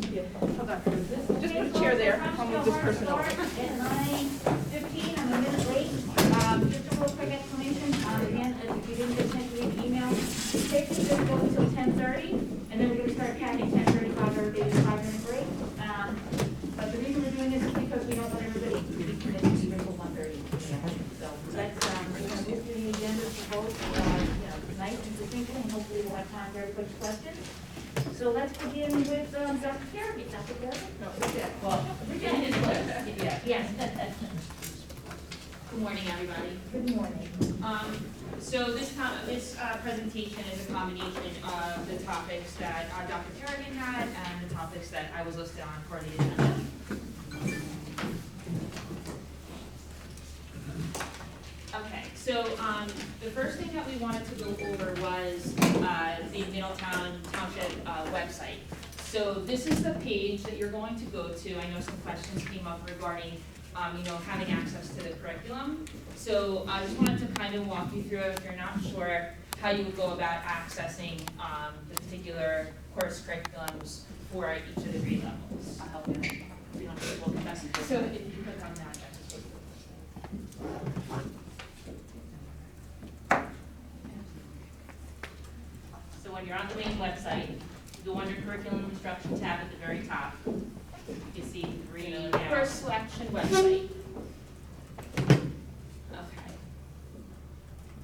Just put a chair there, I'll move this person over. At 9:15, I'm a minute late. Just a real quick explanation. Again, if you didn't get sent me an email, it's basically going to go until 10:30, and then we're going to start counting 10:35, everybody gets a 5-minute break. But the reason we're doing this is because we don't want everybody to be committed to until 1:30. So let's, we're going to move through the agenda for both, nice and succinctly, and hopefully we'll have time for every quick question. So let's begin with Dr. Kerrigan. Dr. Kerrigan? No, that's it. Well, Yes. good morning, everybody. Good morning. So this presentation is a combination of the topics that Dr. Kerrigan had and the topics that I was listed on for the agenda. Okay, so the first thing that we wanted to go over was the Middletown Township website. So this is the page that you're going to go to. I know some questions came up regarding having access to the curriculum. So I just wanted to kind of walk you through, if you're not sure, how you would go about accessing the particular course curriculums for each of the grade levels. I'll help you. You don't have to look at that. So if you click on that, that's just so when you're on the main website, you go under Curriculum Instruction tab at the very top. You see three first selection website. Okay.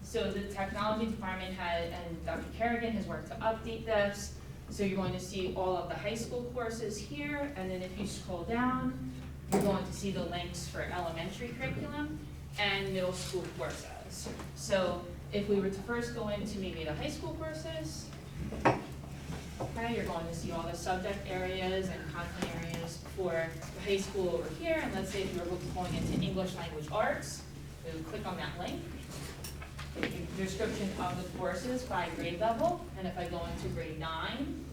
So the technology department and Dr. Kerrigan has worked to update this. So you're going to see all of the high school courses here, and then if you scroll down, you're going to see the links for elementary curriculum and middle school courses. So if we were to first go into maybe the high school courses, okay, you're going to see all the subject areas and content areas for the high school over here. And let's say if you were going into English Language Arts, we would click on that link. Description of the courses by grade level. And if I go into grade 9,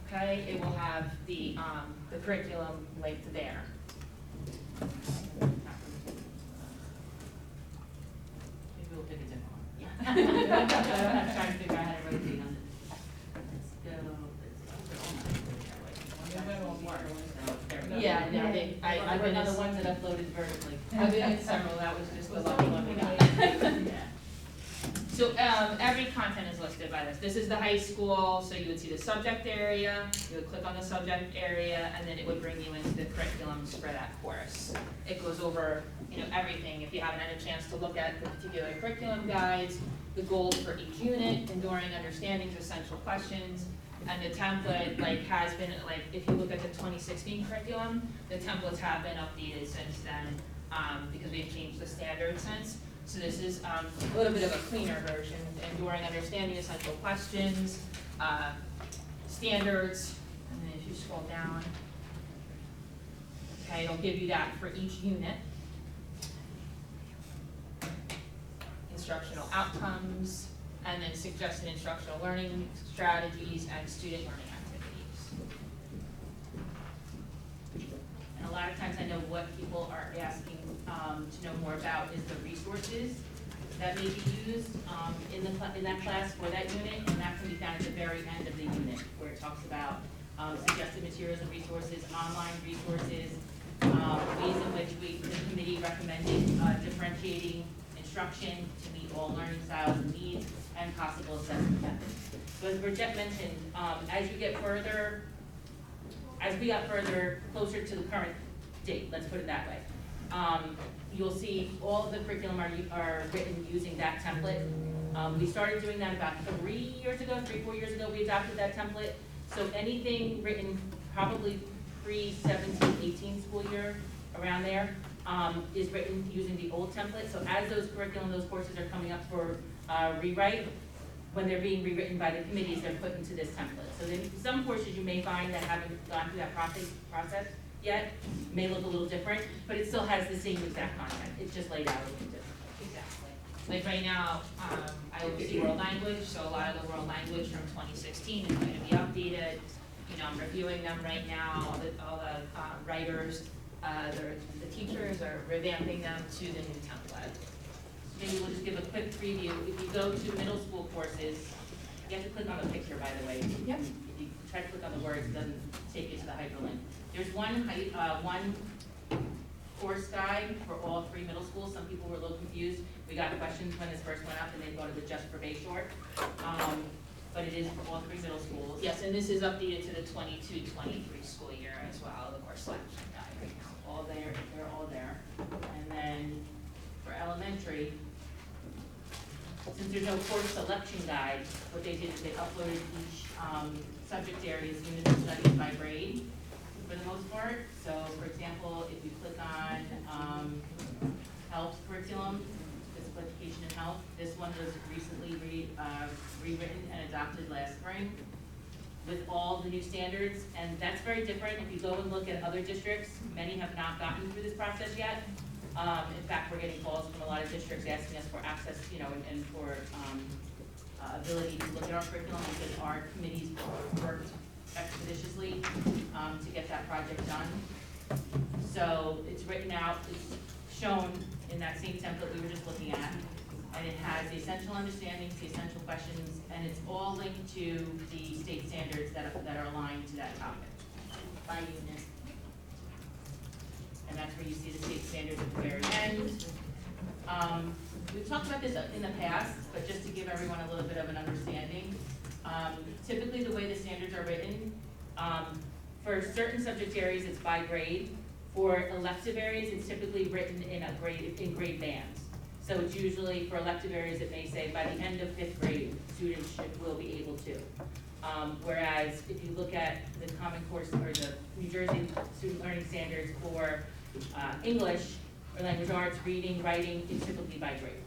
okay, it will have the curriculum linked there. Maybe we'll pick a different one. Yeah. I'm trying to figure out how to rotate on it. Yeah, no, I've been on the ones that uploaded vertically. I've been in several, that was just the lucky one we got. So every content is listed by this. This is the high school, so you would see the subject area, you would click on the subject area, and then it would bring you into the curriculums for that course. It goes over everything. If you haven't had a chance to look at the particular curriculum guides, the goals for each unit, enduring understandings, essential questions, and the template has been, if you look at the 2016 curriculum, the templates have been updated since then because we've changed the standard since. So this is a little bit of a cleaner version, enduring understanding, essential questions, standards, and then if you scroll down, okay, it'll give you that for each unit. Instructional outcomes, and then suggested instructional learning strategies and student learning activities. And a lot of times I know what people are asking to know more about is the resources that may be used in that class for that unit, and that can be found at the very end of the unit where it talks about suggested materials and resources, online resources, ways in which the committee recommended differentiating instruction to meet all learning styles and needs, and possible assessment methods. So as Bridget mentioned, as we got further closer to the current date, let's put it that way, you'll see all of the curriculum are written using that template. We started doing that about 4 years ago, we adopted that template. So anything written probably pre-17-18 school year, around there, is written using the old template. So as those courses are coming up for rewrite, when they're being rewritten by the committees, they're put into this template. So then some courses you may find that haven't gone through that process yet, may look a little different, but it still has the same exact content. It's just laid out a little differently. Exactly. Like right now, I oversee world language, so a lot of the world language from 2016 is going to be updated. I'm reviewing them right now. All the writers, the teachers are revamping them to the new template. Maybe we'll just give a quick preview. If you go to middle school courses, you have to click on the picture, by the way. Yep. If you try to click on the words, it doesn't take you to the hyperlink. There's one course guide for all 3 middle schools. Some people were a little confused. We got questions when this first went up and they thought it was just for Bay Shore. But it is for all 3 middle schools. Yes, and this is updated to the 22-23 school year as well, of course, selection guide right now. All there, they're all there. And then for elementary, since there's no course selection guide, what they did is they uploaded each subject area's unit of studies by grade for the most part. So for example, if you click on health curriculum, physical education and health, this one was recently rewritten and adopted last spring with all the new standards, and that's very different. If you go and look at other districts, many have not gotten through this process yet. In fact, we're getting calls from a lot of districts asking us for access, and for ability to look at our curriculum, because our committees worked expeditiously to get that project done. So it's written out, it's shown in that same template we were just looking at, and it has the essential understandings, the essential questions, and it's all linked to the state standards that are aligned to that topic by unit. And that's where you see the state standards at the very end. We've talked about this in the past, but just to give everyone a little bit of an understanding, typically the way the standards are written, for certain subject areas it's by grade. For elective areas, it's typically written in grade bands. So it's usually, for elective areas, it may say by the end of 5th grade, students will be able to. Whereas if you look at the Common Core or the New Jersey Student Learning Standards for English or language arts, reading, writing, it's typically by grade.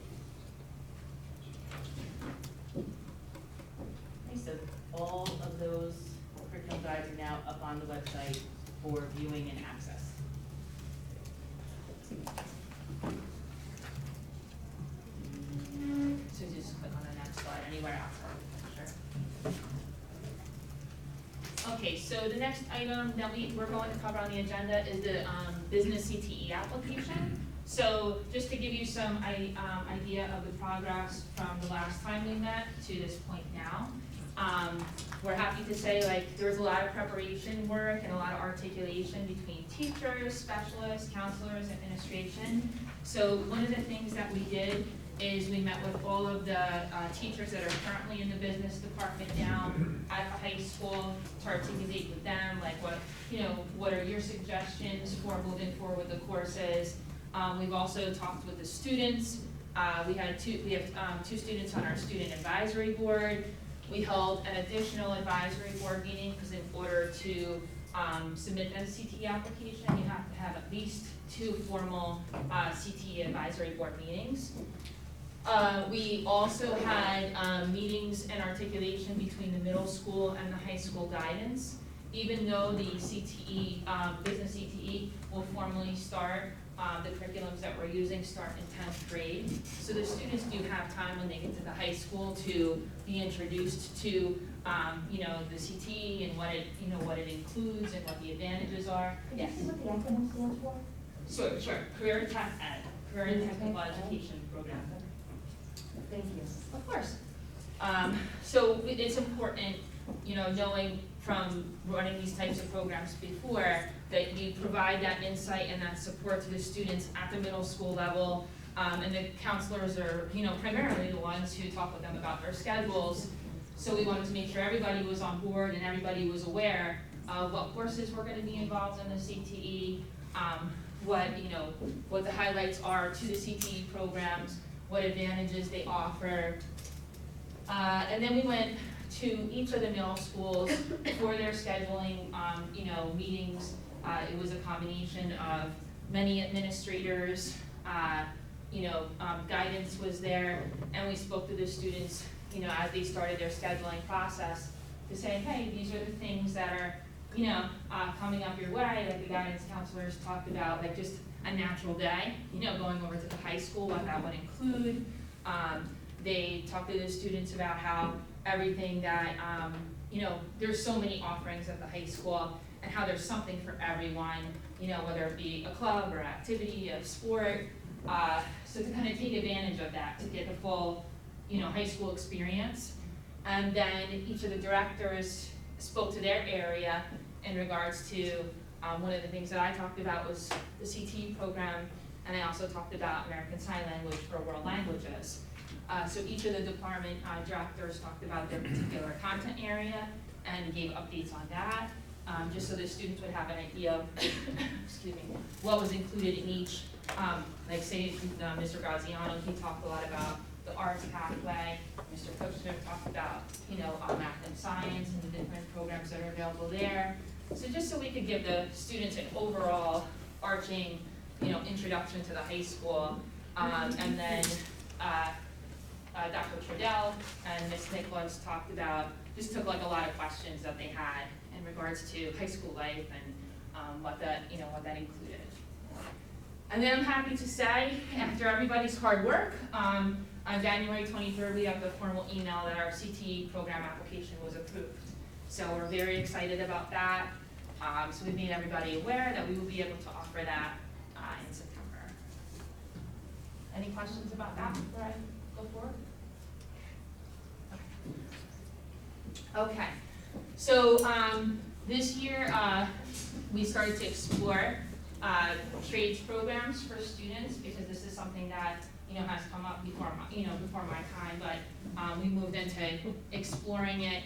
Okay, so all of those curriculum guides are now up on the website for viewing and access. So just click on the next slide, anywhere else. Sure. Okay, so the next item that we're going to cover on the agenda is the business CTE application. So just to give you some idea of the progress from the last time we met to this point now, we're happy to say, like, there was a lot of preparation work and a lot of articulation between teachers, specialists, counselors, administration. So one of the things that we did is we met with all of the teachers that are currently in the business department now at the high school to articulate with them, like, what are your suggestions for moving forward with the courses. We've also talked with the students. We have two students on our student advisory board. We held an additional advisory board meeting because in order to submit a CTE application, you have to have at least 2 formal CTE advisory board meetings. We also had meetings and articulation between the middle school and the high school guidance. Even though the CTE, business CTE will formally start, the curriculums that we're using start in 10th grade. So the students do have time when they get to the high school to be introduced to, the CTE and what it includes and what the advantages are. Yes. Could you see what the acronym stands for? Sure. Career and Tech Ed, Career and Technical Education Program. Thank you. Of course. So it's important, knowing from running these types of programs before, that you provide that insight and that support to the students at the middle school level. And the counselors are, primarily the ones who talk with them about their schedules. So we wanted to make sure everybody was on board and everybody was aware of what courses were going to be involved in the CTE, what the highlights are to the CTE programs, what advantages they offer. And then we went to each of the middle schools for their scheduling, meetings. It was a combination of many administrators, guidance was there, and we spoke to the students, as they started their scheduling process to say, hey, these are the things that are, coming up your way, like the guidance counselors talked about, like just a natural day, going over to the high school, what that would include. They talked to the students about how everything that, there's so many offerings at the high school and how there's something for everyone, whether it be a club or activity, a sport. So to kind of take advantage of that, to get the full, high school experience. And then each of the directors, spoke to their area in regards to, one of the things that I talked about was the CTE program, and I also talked about American Sign Language for world languages. So each of the department directors talked about their particular content area and gave updates on that, just so the students would have an idea of, excuse me, what was included in each. Like say, Mr. Graziano, he talked a lot about the arts pathway. Mr. Kushner talked about, math and science and the different programs that are available there. So just so we could give the students an overall arching, introduction to the high school. And then Dr. Trudell and Ms. Nicholas talked about, just took like a lot of questions that they had in regards to high school life and what that included. And then I'm happy to say, after everybody's hard work, on January 23rd, we have the formal email that our CTE program application was approved. So we're very excited about that. So we made everybody aware that we will be able to offer that in September. Any questions about that before I go forward? Okay. So this year we started to explore trades programs for students, because this is something that has come up before my time, but we moved into exploring it.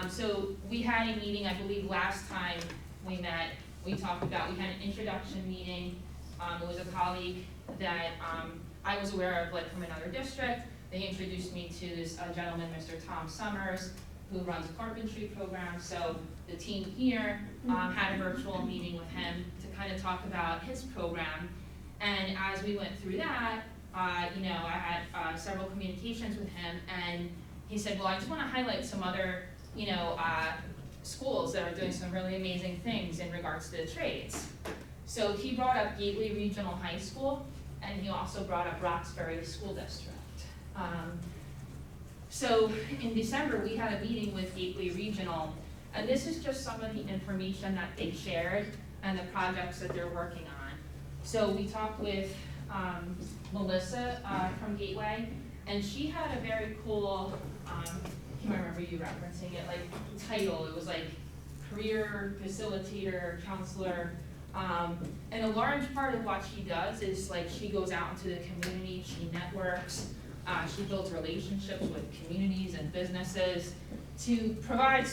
So we had a meeting, I believe last time we met, we had an introduction meeting. It was a colleague that I was aware of, like from another district. They introduced me to this gentleman, Mr. Tom Summers, who runs a carpentry program. So the team here had a virtual meeting with him to kind of talk about his program. And as we went through that, I had several communications with him, and he said, well, I just want to highlight some other, schools that are doing some really amazing things in regards to the trades. So he brought up Gateway Regional High School, and he also brought up Roxbury School District. So in December, we had a meeting with Gateway Regional, and this is just some of the information that they shared and the projects that they're working on. So we talked with Melissa from Gateway, and she had a very cool, I can't remember you referencing it, like title. It was like career facilitator, counselor, and a large part of what she does is like she goes out into the community, she networks, she builds relationships with communities and businesses to provide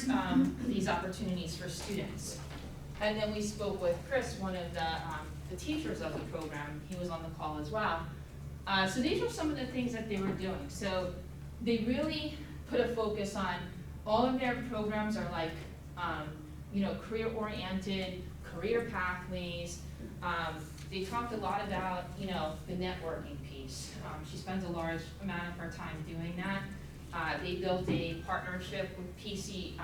these opportunities for students. And then we spoke with Chris, one of the teachers of the program. He was on the call as well. So these were some of the things that they were doing. So they really put a focus on all of their programs are like, career-oriented, career pathways. They talked a lot about, the networking piece. She spends a large amount of her time doing that. They built a partnership with PSENG,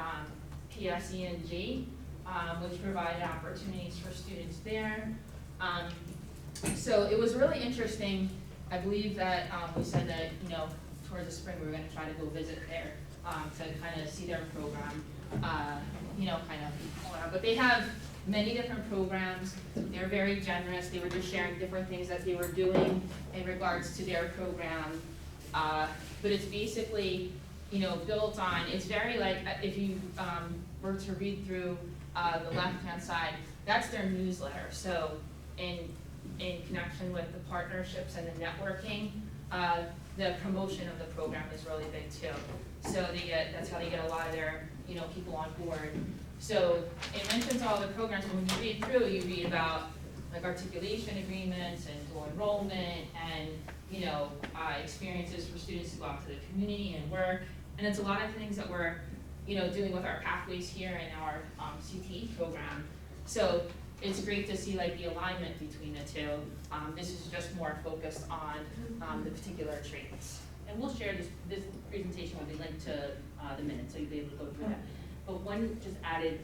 which provided opportunities for students there. So it was really interesting. I believe that we said that, towards the spring we were going to try to go visit there to kind of see their program, but they have many different programs. They're very generous. They were just sharing different things that they were doing in regards to their program. But it's basically, built on, it's very like, if you were to read through the left-hand side, that's their newsletter. So in connection with the partnerships and the networking, the promotion of the program is really big too. So that's how they get a lot of their, people on board. So it mentions all the programs, but when you read through, you read about like articulation agreements and dual enrollment and, experiences for students to go out to the community and work. And it's a lot of things that we're, doing with our pathways here in our CTE program. So it's great to see like the alignment between the two. This is just more focused on the particular traits. And we'll share this presentation will be linked to the minutes, so you'll be able to go through that. But one just added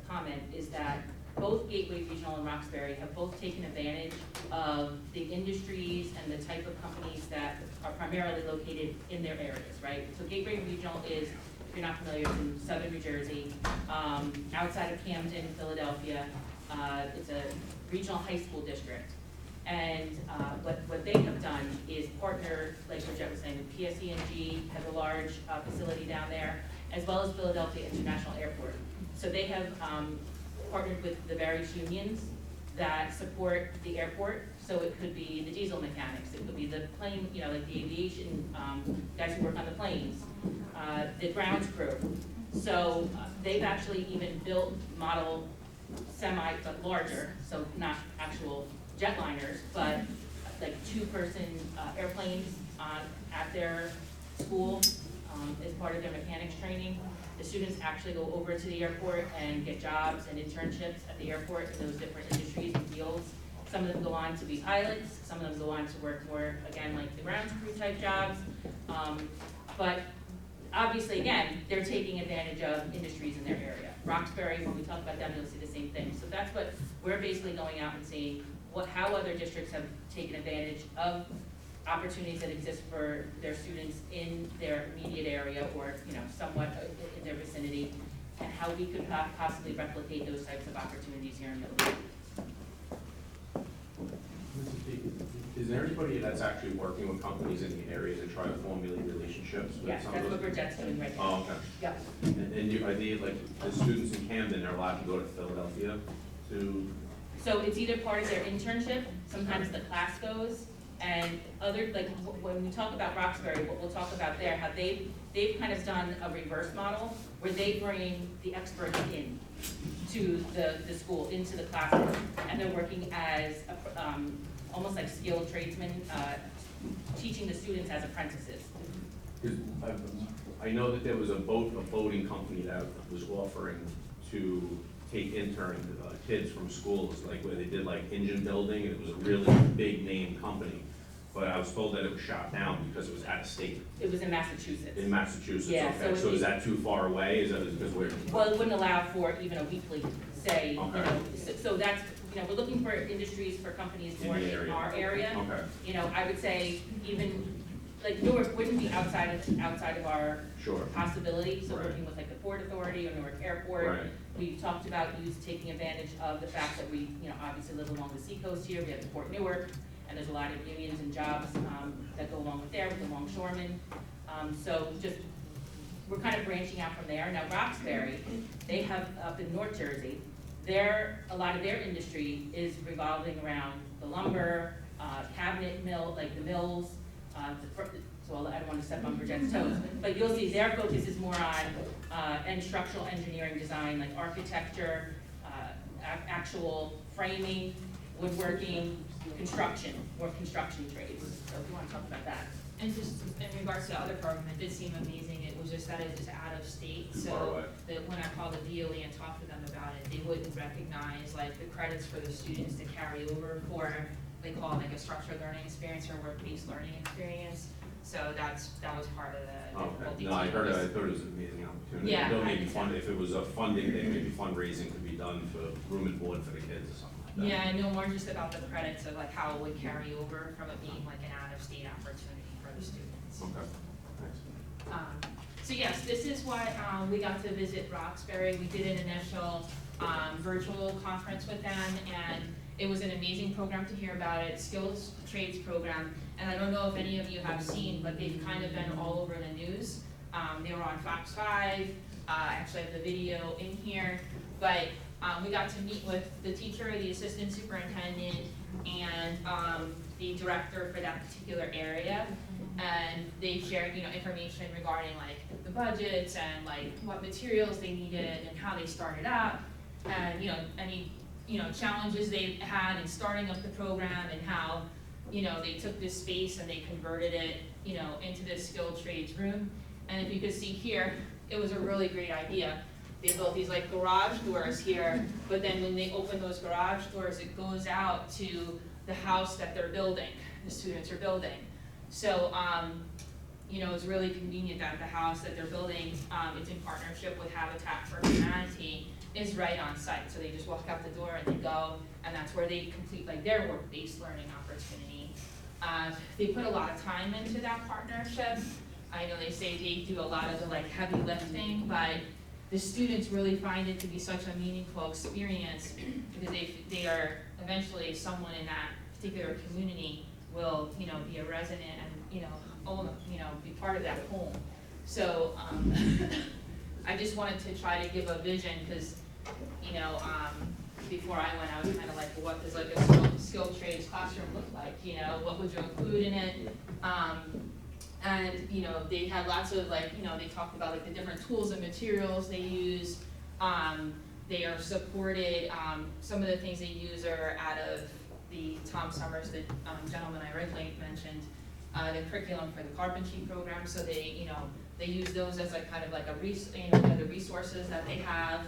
comment is that both Gateway Regional and Roxbury have both taken advantage of the industries and the type of companies that are primarily located in their areas, right? So Gateway Regional is, if you're not familiar, it's in southern New Jersey, outside of Camden, Philadelphia. It's a regional high school district. And what they have done is partner, like what Jeff was saying, PSENG has a large facility down there. as well as Philadelphia International Airport. So they have partnered with the various unions that support the airport. So it could be the diesel mechanics, it could be the plane, you know, like the aviation guys who work on the planes, the grounds crew. So they've actually even built model semi, but larger, so not actual jetliners, but like two-person airplanes at their school as part of their mechanics training. The students actually go over to the airport and get jobs and internships at the airport in those different industries and fields. Some of them go on to be pilots, some of them go on to work more, again, like the grounds crew type jobs. But obviously, again, they're taking advantage of industries in their area. Roxbury, when we talk about them, you'll see the same thing. So that's what we're basically going out and seeing how other districts have taken advantage of opportunities that exist for their students in their immediate area or, you know, somewhat in their vicinity, and how we could possibly replicate those types of opportunities here in Middlebury. Is there anybody that's actually working with companies in the area to try to formulate relationships with Yes, some that's of what those? Bridgette's doing right now. Oh, okay. Yep. And are they, like, the students in Camden are allowed to go to Philadelphia to, So it's either part of their internship, sometimes the class goes, and other, like, when we talk about Roxbury, what we'll talk about there, how they've kind of done a reverse model, where they bring the experts in to the school, into the classroom, and they're working as, almost like skilled tradesmen, teaching the students as apprentices. because I know that there was a boating company that was offering to take intern kids from schools, like where they did like engine building, and it was a really big name company. But I was told that it was shot down because it was out of state, It was in Massachusetts. in Massachusetts, Yeah, okay, so so it- is that too far away, is that because we're? Well, it wouldn't allow for even a weekly, say, you Okay. know, so that's, you know, we're looking for industries, for companies In more the in area. our area. Okay, You know, I would say even, like Newark wouldn't be outside of our sure, possibility, so Right. working with like the Port Authority or Newark Airport. right, We've talked about taking advantage of the fact that we, you know, obviously live along the seacoast here, we have the Port Newark, and there's a lot of unions and jobs that go along with there, with the longshoremen. So just, we're kind of branching out from there. Now Roxbury, they have up in North Jersey, a lot of their industry is revolving around the lumber, cabinet mill, like the mills, so I don't want to step on Bridgette's toes, but you'll see their focus is more on and structural engineering design, like architecture, actual framing, woodworking, construction, more construction trades. So if you want to talk about that. And just in regards to the other program, it did seem amazing, it was just that it was out of state, Too far away. so that when I called the DOE and talked to them about it, they wouldn't recognize like the credits for the students to carry over for, they call it like a structured learning experience or work-based learning experience. So that was part of the difficulty. okay, no, I too, thought was- it was an amazing opportunity. Yeah, Though I maybe think so. fund, if it was a funding thing, maybe fundraising could be done for room and board for the kids or something like that. Yeah, I know more just about the credits of like how it would carry over from it being like an out-of-state opportunity for the students. Okay, thanks. So yes, this is what, we got to visit Roxbury. We did an initial, virtual conference with them, and it was an amazing program to hear about it, skills trades program. And I don't know if any of you have seen, but they've kind of been all over the news. They were on Fox 5, I actually have the video in here, but, we got to meet with the teacher, the assistant superintendent, and, the director for that particular area. And they shared, you know, information regarding like the budgets and like what materials they needed and how they started up. And, you know, any, you know, challenges they had in starting up the program and how, you know, they took this space and they converted it, you know, into this skilled trades room. And if you could see here, it was a really great idea. They built these like garage doors here, but then when they open those garage doors, it goes out to the house that they're building, the students are building. So, you know, it's really convenient that the house that they're building, it's in partnership with Habitat for Humanity, is right on site. So they just walk out the door and they go, and that's where they complete like their work-based learning opportunity. They put a lot of time into that partnership. I know they say they do a lot of the like heavy lifting, but the students really find it to be such a meaningful experience because they are eventually someone in that particular community will, you know, be a resident and, you know, own, you know, be part of that home. So, I just wanted to try to give a vision, because, you know, before I went, I was kind of like, well, what does like a skilled trades classroom look like, you know, what would you include in it? And, you know, they had lots of like, you know, they talked about like the different tools and materials they use. They are supported, some of the things they use are out of the Tom Summers, the gentleman I originally mentioned, the curriculum for the carpentry program, so they, you know, they use those as like kind of like a you know, the resources that they have.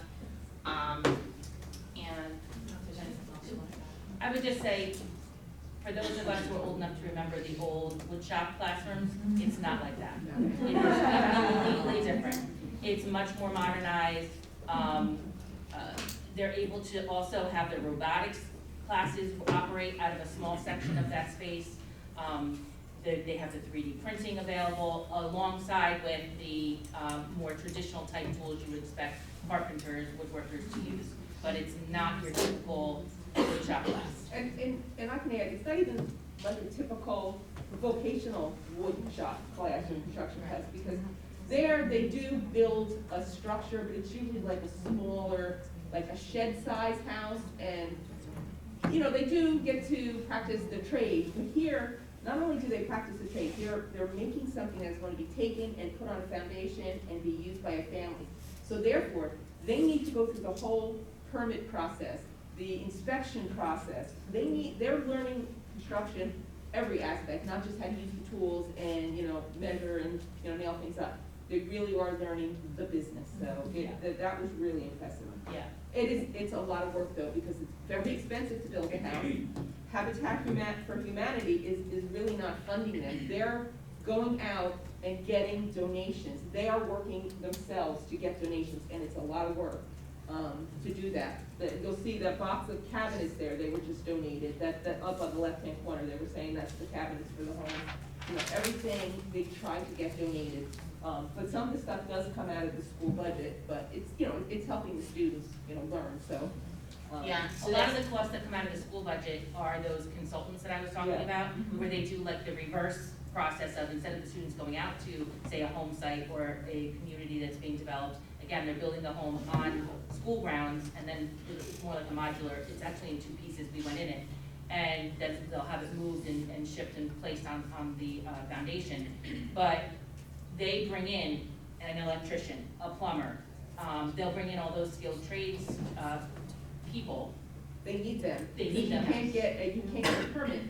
And I don't know if there's anything else you want to add. I would just say, for those of us who are old enough to remember the old woodshop classrooms, it's not like that. It is completely different. It's much more modernized. They're able to also have the robotics classes operate out of a small section of that space. They have the 3D printing available alongside with the more traditional type tools you would expect carpenters, woodworkers to use. But it's not your typical woodshop class. And I can add, it's not even like a typical vocational woodshop class or construction class, because there they do build a structure, but it's usually like a smaller, like a shed-sized house, and, you know, they do get to practice the trade, but here, not only do they practice the trade, they're making something that's going to be taken and put on a foundation and be used by a family. So therefore, they need to go through the whole permit process, the inspection process. They're learning construction, every aspect, not just how to use the tools and, you know, measure and, you know, nail things up. They really are learning the business, so that was really impressive. Yeah. It's a lot of work though, because it's very expensive to build a house. Habitat for Humanity is really not funding them. They're going out and getting donations. They are working themselves to get donations, and it's a lot of work to do that. You'll see that box of cabinets there, they were just donated. That up on the left-hand corner, they were saying that's the cabinets for the home. You know, everything they try to get donated. But some of the stuff does come out of the school budget, but it's, you know, it's helping the students, you know, learn, so. Yeah, a lot of the costs that come out of the school budget are those consultants that I was talking Yeah. about, where they do like the reverse process of, instead of the students going out to, say, a home site or a community that's being developed, again, they're building the home on school grounds, and then it's more like a modular, it's actually in two pieces, we went in it, and then they'll have it moved and shipped and placed on the foundation. But they bring in an electrician, a plumber, they'll bring in all those skilled trades people. They need them. They need them. You can't get a permit.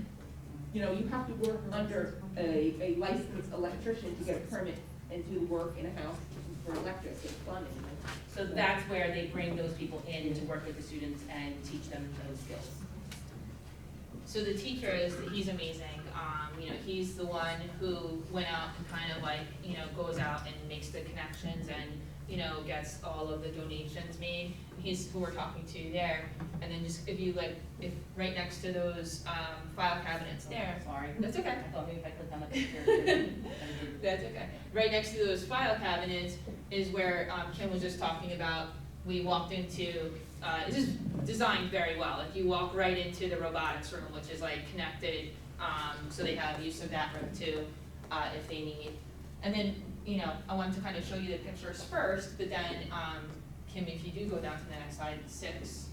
You know, you have to work under a licensed electrician to get a permit and do work in a house for electric and plumbing. So that's where they bring those people in to work with the students and teach them those skills. So the teacher he's amazing. You know, he's the one who went out and kind of like, you know, goes out and makes the connections and, you know, gets all of the donations made. He's who we're talking to there. And then just if you like, if right next to those file cabinets there. Sorry. That's okay. I thought maybe if I clicked on the picture. That's okay. Right next to those file cabinets is where Kim was just talking about. We walked into, it's just designed very well. Like you walk right into the robotics room, which is like connected, so they have use of that room too, if they need. And then, you know, I wanted to kind of show you the pictures first, but then, Kim, if you do go down to the next slide, 6.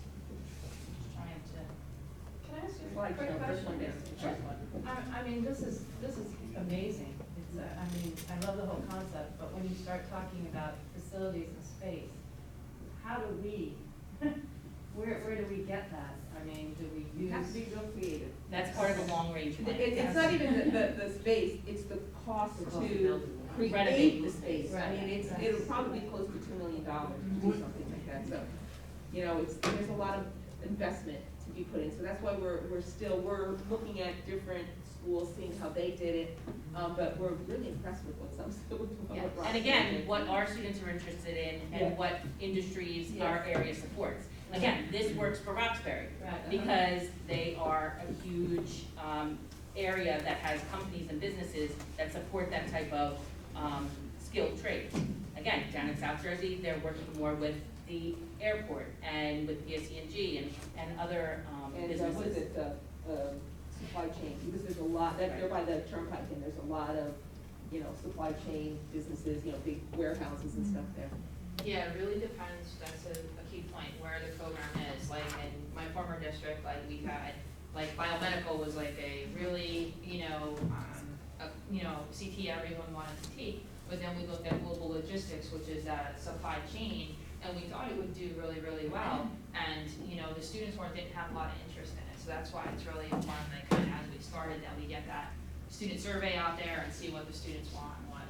Trying to. Can I ask you a Like, quick you know, first question? one is, first one. I mean, this is amazing. It's, I mean, I love the whole concept, but when you start talking about facilities and space, how do we, where do we get that? I mean, do we You use? have to be real creative. That's part of the long range plan. It's not even the space, it's the cost to Renovate. create the space. I Right. mean, it'll probably be close to $2 million to do something like that, so, you know, there's a lot of investment to be put in, so that's why we're looking at different schools, seeing how they did it, but we're really impressed with what some schools. And again, what our students are interested in Yeah. and what industries Yes. our area supports. Again, this works for Roxbury Right. because they are a huge area that has companies and businesses that support that type of skilled trade. Again, down in South Jersey, they're working more with the airport and with PSE&G and other And businesses. what is it, supply chain, because there's a lot, they're by the turnpike, and there's a lot of, you know, supply chain businesses, you know, big warehouses and stuff there. Yeah, it really depends, that's a key point, where the program is, like, in my former district, like, we had, like, biomedical was like a really, CTE everyone wanted to take, but then we looked at global logistics, which is that supply chain, and we thought it would do really, really well, and, the students didn't have a lot of interest in it, so that's why it's really important that kind of as we started, that we get that student survey out there and see what the students want and what,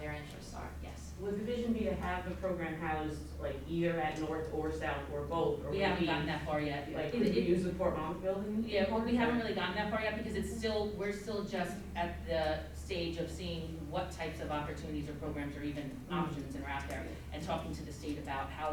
their interests are, yes. Would the vision be to have the program housed like either at North or South or both? Or We would haven't we, gotten that far yet. like, could we use the Fort Monmouth building? Yeah, well, we haven't really gotten that far yet because we're still just at the stage of seeing what types of opportunities or programs or even options are out there and talking to the state about how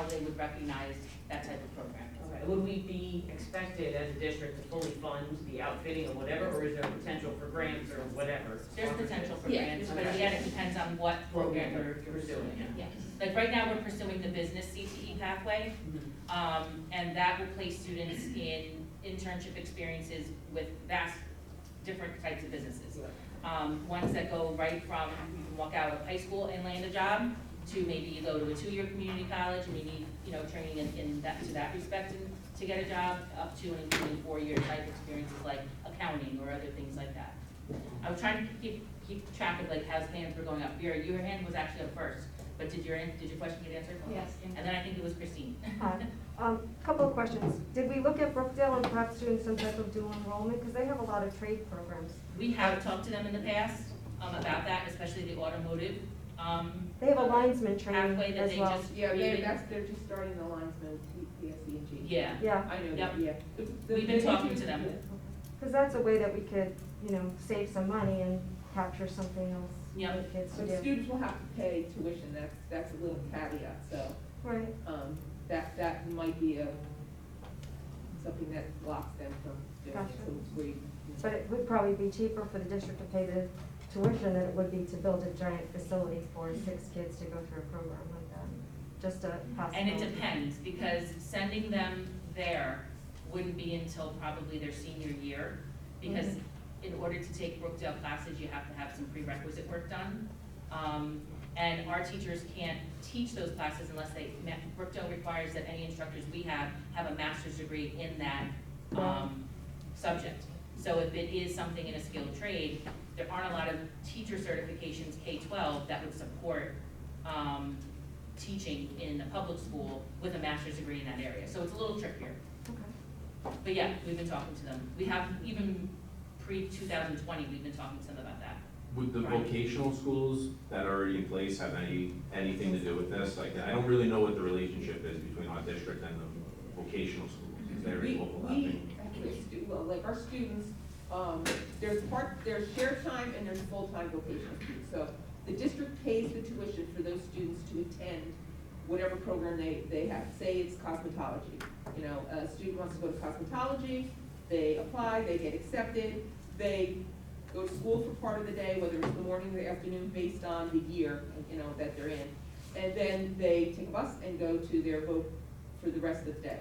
they would recognize that type of program. Okay. Would we be expected as a district to fully fund the outfitting or whatever, or is there potential for grants or whatever? There's potential for Yeah. grants, but again, it depends on what program Program you're you're pursuing, yeah. Yes, like right now, we're pursuing the business CTE pathway, and that will place students in internship experiences with vast different types of businesses. Ones that go right from, you can walk out of high school and land a job, to maybe you go to a 2-year community college and you need, training in that respect and to get a job, up to and including 4-year type experiences like accounting or other things like that. I was trying to keep track of like how hands were going up. Your hand was actually up first, but did your question get answered? Yes. And then I think it was Christine. Hi. Couple of questions. Did we look at Brookdale and perhaps doing some type of dual enrollment? Because they have a lot of trade programs. We have talked to them in the past, about that, especially the automotive, They have a linesman training pathway that as they well. just Yeah, created. they're just starting the linesman, PSC and G. Yeah, Yeah, I know Yep. that, yeah. We've been talking to them. because that's a way that we could, save some money and capture something else Yep. for the kids to So do. students will have to pay tuition, that's a little caveat, so, Right. that might be something that blocks them from doing it, Gotcha. so it's where But it would probably be cheaper for the district to pay the tuition than it would be to build a giant facility for 6 kids to go through a program like that. Just a possibility. and it depends, because sending them there wouldn't be until probably their senior year, because in order to take Brookdale classes, you have to have some prerequisite work done. And our teachers can't teach those classes unless Brookdale requires that any instructors we have a master's degree in that, subject. So if it is something in a skilled trade, there aren't a lot of teacher certifications, K-12, that would support, teaching in a public school with a master's degree in that area. So it's a little trickier. Okay. But yeah, we've been talking to them. We have, even pre-2020, we've been talking to them about that. Would the Right. vocational schools that are already in place have anything to do with this? Like, I don't really know what the relationship is between our district and the vocational schools. Is there any overlapping? like our students, there's shared time and there's full-time vocational students. So the district pays the tuition for those students to attend whatever program they have. Say it's cosmetology, a student wants to go to cosmetology, they apply, they get accepted, they go to school for part of the day, whether it's the morning or the afternoon, based on the year, that they're in. And then they take a bus and go to their vote for the rest of the day.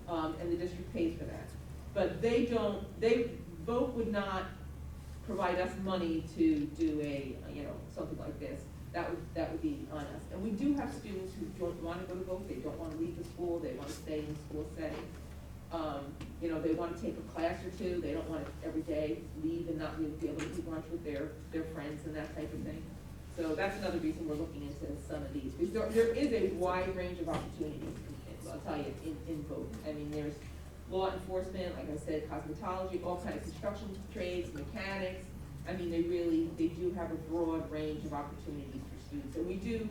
And the district pays for that. But vote would not provide us money to do something like this. That would be on us. And we do have students who don't want to go to vote, they don't want to leave the school, they want to stay in the school setting. They want to take a class or two, they don't want to every day leave and not be able to eat lunch with their friends and that type of thing. So that's another reason we're looking into some of these, because there is a wide range of opportunities, I'll tell you, in vote. I mean, there's law enforcement, like I said, cosmetology, all kinds of construction trades, mechanics. I mean, they do have a broad range of opportunities for students, and we do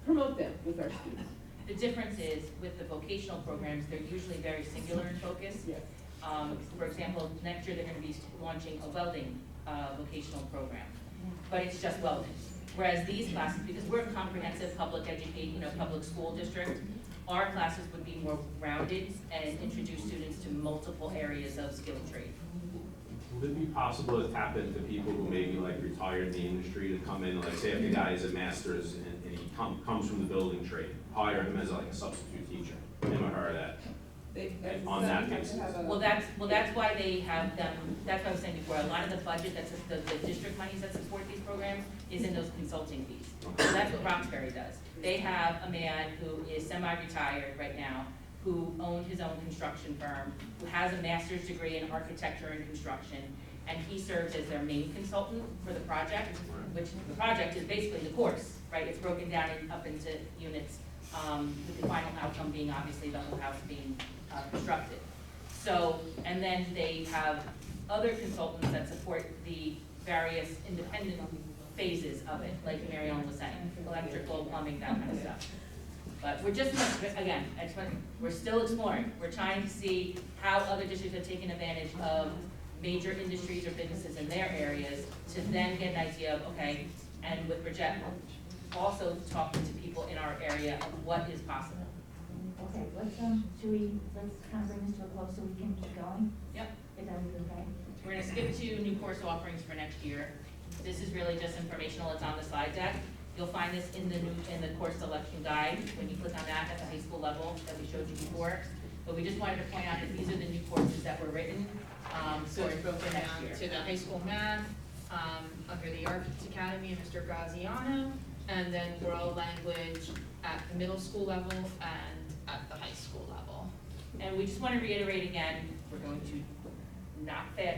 promote them with our students. The difference is, with the vocational programs, they're usually very singular in focus. Yes. For example, next year they're gonna be launching a welding, vocational program, but it's just welding. Whereas these classes, because we're a comprehensive public public school district, our classes would be more rounded and introduce students to multiple areas of skilled trade. Would it be possible to tap into people who maybe like retired in the industry to come in, like say if the guy is a master's and he comes from the building trade, hire him as like a substitute teacher, him or her that? on that basis. Well, that's why they have them, that's what I was saying before, a lot of the budget that's, the district monies that support these programs is in those consulting fees. So that's what Roxbury does. They have a man who is semi-retired right now, who owned his own construction firm, who has a master's degree in architecture and construction, and he serves as their main consultant for the project, which the project is basically the course, right? It's broken down up into units, with the final outcome being obviously the whole house being constructed. So, and then they have other consultants that support the various independent phases of it, like Mary Ellen was saying, electrical, plumbing, that kind of stuff. But we're just, again, we're still exploring. We're trying to see how other districts have taken advantage of major industries or businesses in their areas to then get an idea of, okay, and with Bridget, also talking to people in our area of what is possible. Okay, let's kind of bring this to a close so we can keep going? Yep. Is that okay? We're gonna skip to new course offerings for next year. This is really just informational, it's on the slide deck. You'll find this in the course selection guide, when you click on that at the high school level that we showed you before. But we just wanted to point out that these are the new courses that were written, So it's for broken next down year. to the high school math, under the Architects Academy and Mr. Graziano, and then world language at the middle school level and at the high school level. And we just want to reiterate again, we're going to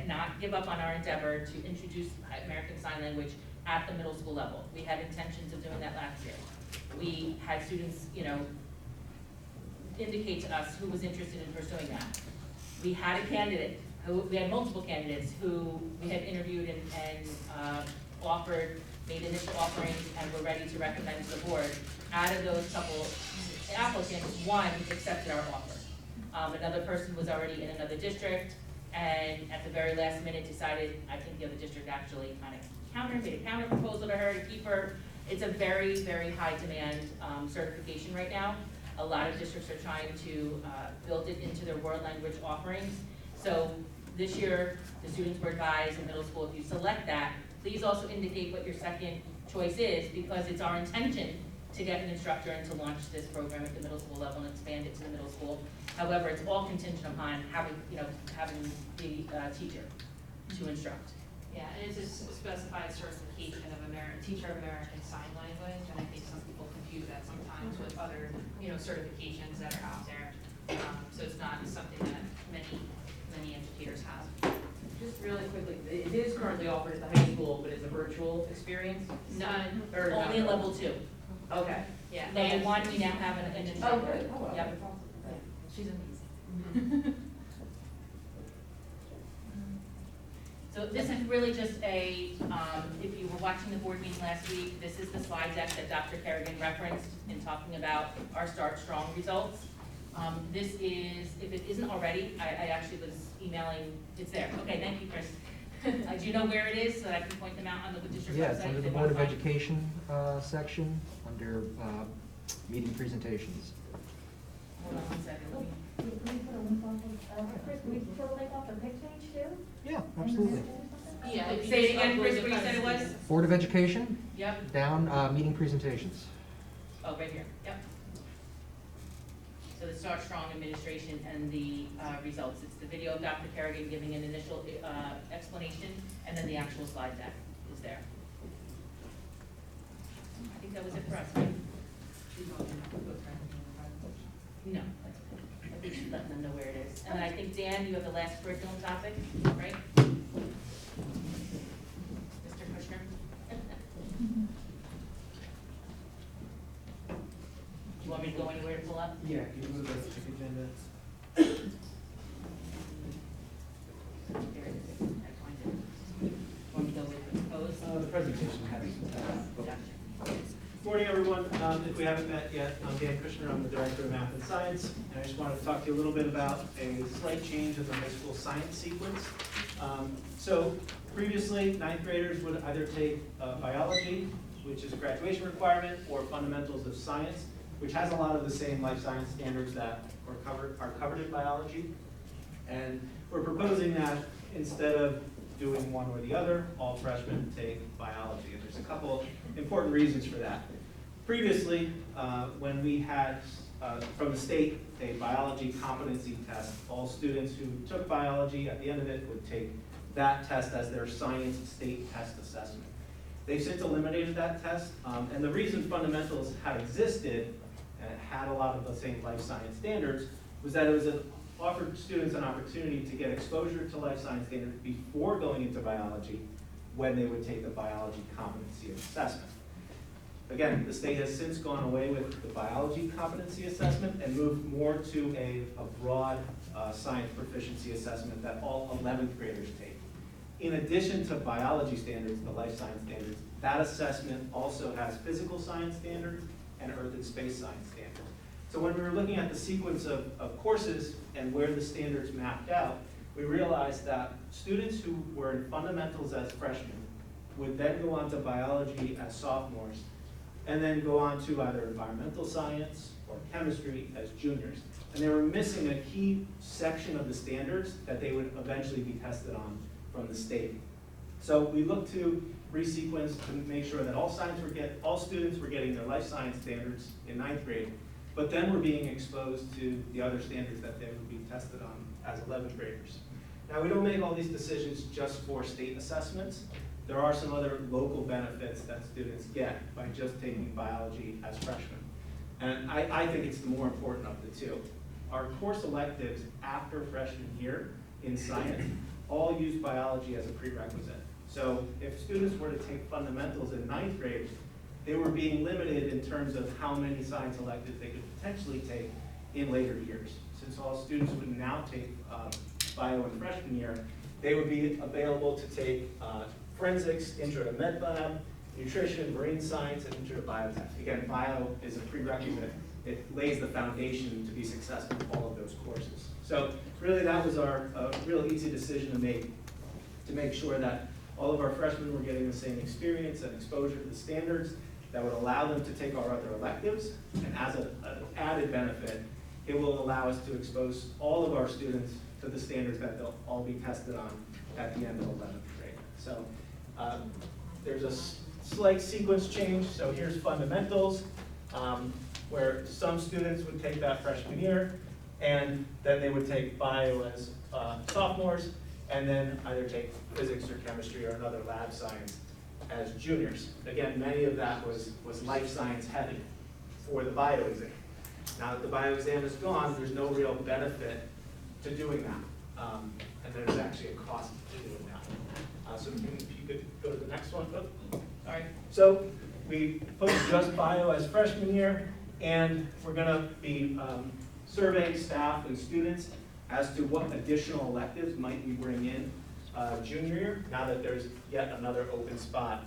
not give up on our endeavor to introduce American Sign Language at the middle school level. We had intentions of doing that last year. We had students, indicate to us who was interested in pursuing that. We had a candidate, we had multiple candidates who we had interviewed and offered, made initial offerings, and were ready to recommend to the board. Out of those couple applicants, one accepted our offer. Another person was already in another district, and at the very last minute decided, I think the other district actually kind of made a counter proposal to her to keep her. It's a very, very high demand certification right now. A lot of districts are trying to build it into their world language offerings. So this year, the students were advised in middle school, if you select that, please also indicate what your second choice is, because it's our intention to get an instructor and to launch this program at the middle school level and expand it to the middle school. However, it's all contingent upon having the teacher to instruct. Yeah, and it's a specified certification of teacher of American Sign Language, and I think some people confuse that sometimes with other, certifications that are out there. So it's not something that many educators have. Just really quickly, it is currently offered at the high school, but it's a virtual experience? None. Or not? Only in level 2. Okay. Yeah. Level 1, we now have an instructor. Yep. She's amazing. So this is really just a, if you were watching the board meeting last week, this is the slide deck that Dr. Kerrigan referenced in talking about our Start Strong results. This is, if it isn't already, I actually was emailing, it's there. Okay, thank you, Chris. Do you know where it is so that I can point them out on the district website? Yeah, it's under if the they Board of wanna find it? Education section, under meeting presentations. Hold on one second. Let me- Can we put a link on, Chris, can we put a link off the page too? Yeah, absolutely. Yeah. if you Say it just again, upload Chris, the what you said it was? presentation. Board of Education, Yep. down meeting presentations. Oh, right here, yep. So the Start Strong administration and the results. It's the video of Dr. Kerrigan giving an initial explanation, and then the actual slide deck is there. I think that was it for us, right? No, that's okay. I think she's letting them know where it is. And then I think, Dan, you have the last curriculum topic, right? Mr. Kushner? Do you want me to go anywhere to pull up? Yeah, can you move the specific agenda? There it is. I find it. Want me to go with the proposed? The presentation has. Gotcha. Morning, everyone. If we haven't met yet, I'm Dan Kushner. I'm the Director of Math and Science. And I just wanted to talk to you a little bit about a slight change in the high school science sequence. So previously, ninth graders would either take biology, which is a graduation requirement, or fundamentals of science, which has a lot of the same life science standards that are covered in biology. And we're proposing that instead of doing one or the other, all freshmen take biology. And there's a couple important reasons for that. Previously, when we had, from the state, a biology competency test. All students who took biology, at the end of it, would take that test as their science state test assessment. They've since eliminated that test, and the reason fundamentals had existed and it had a lot of the same life science standards was that it offered students an opportunity to get exposure to life science standards before going into biology when they would take the biology competency assessment. Again, the state has since gone away with the biology competency assessment and moved more to a broad science proficiency assessment that all 11th graders take. In addition to biology standards, the life science standards, that assessment also has physical science standards and earth and space science standards. So when we were looking at the sequence of courses and where the standards mapped out, we realized that students who were in fundamentals as freshmen would then go on to biology as sophomores, and then go on to either environmental science or chemistry as juniors. And they were missing a key section of the standards that they would eventually be tested on from the state. So we looked to resequence to make sure that all students were getting their life science standards in 9th grade, but then were being exposed to the other standards that they would be tested on as 11th graders. Now, we don't make all these decisions just for state assessments. There are some other local benefits that students get by just taking biology as freshmen. And I think it's the more important of the two. Our course electives after freshman year in science all use biology as a prerequisite. So if students were to take fundamentals in 9th grade, they were being limited in terms of how many science electives they could potentially take in later years. Since all students would now take bio in freshman year, they would be available to take forensics, intro to med lab, nutrition, marine science, and intro to biotech. Again, bio is a prerequisite. It lays the foundation to be successful in all of those courses. So really that was our real easy decision to make sure that all of our freshmen were getting the same experience and exposure to the standards that would allow them to take our other electives. And as an added benefit, it will allow us to expose all of our students to the standards that they'll all be tested on at the end of 11th grade. So there's a slight sequence change. So here's fundamentals, where some students would take that freshman year, and then they would take bio as sophomores, and then either take physics or chemistry or another lab science as juniors. Again, many of that was life science heavy for the bio exam. Now that the bio exam is gone, there's no real benefit to doing that. And there's actually a cost to doing that. So if you could go to the next one. Oh, sorry. So we put just bio as freshman year, and we're gonna be surveying staff and students as to what additional electives might we bring in junior year, now that there's yet another open spot.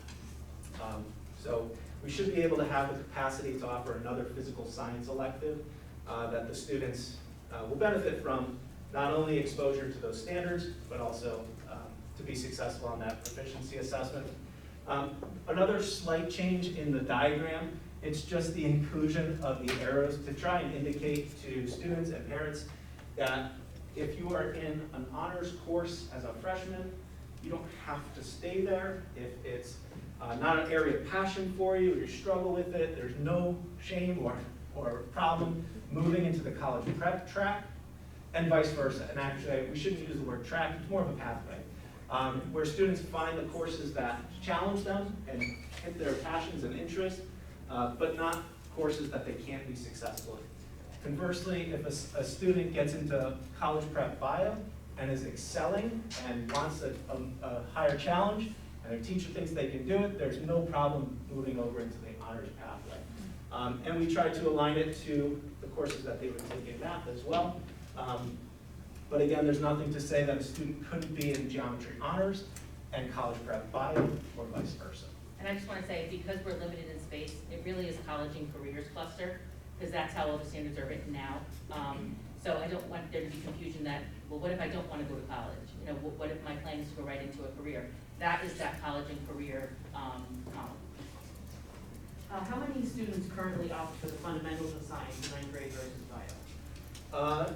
So we should be able to have the capacity to offer another physical science elective that the students will benefit from, not only exposure to those standards, but also to be successful on that proficiency assessment. Another slight change in the diagram, it's just the inclusion of the arrows to try and indicate to students and parents that if you are in an honors course as a freshman, you don't have to stay there. If it's not an area of passion for you, or you struggle with it, there's no shame or problem moving into the college prep track, and vice versa. And actually, we shouldn't use the word track, it's more of a pathway, where students find the courses that challenge them and hit their passions and interests, but not courses that they can't be successful in. Conversely, if a student gets into college prep bio and is excelling and wants a higher challenge, and their teacher thinks they can do it, there's no problem moving over into the honors pathway. And we try to align it to the courses that they would take in math as well. But again, there's nothing to say that a student couldn't be in geometry honors and college prep bio or vice versa. And I just want to say, because we're limited in space, it really is college and careers cluster, because that's how all the standards are written now. So I don't want there to be confusion that, well, what if I don't want to go to college? You know, what if my plan is to go right into a career? That is that college and career column. How many students currently opt for the fundamentals of science in 9th grade versus bio?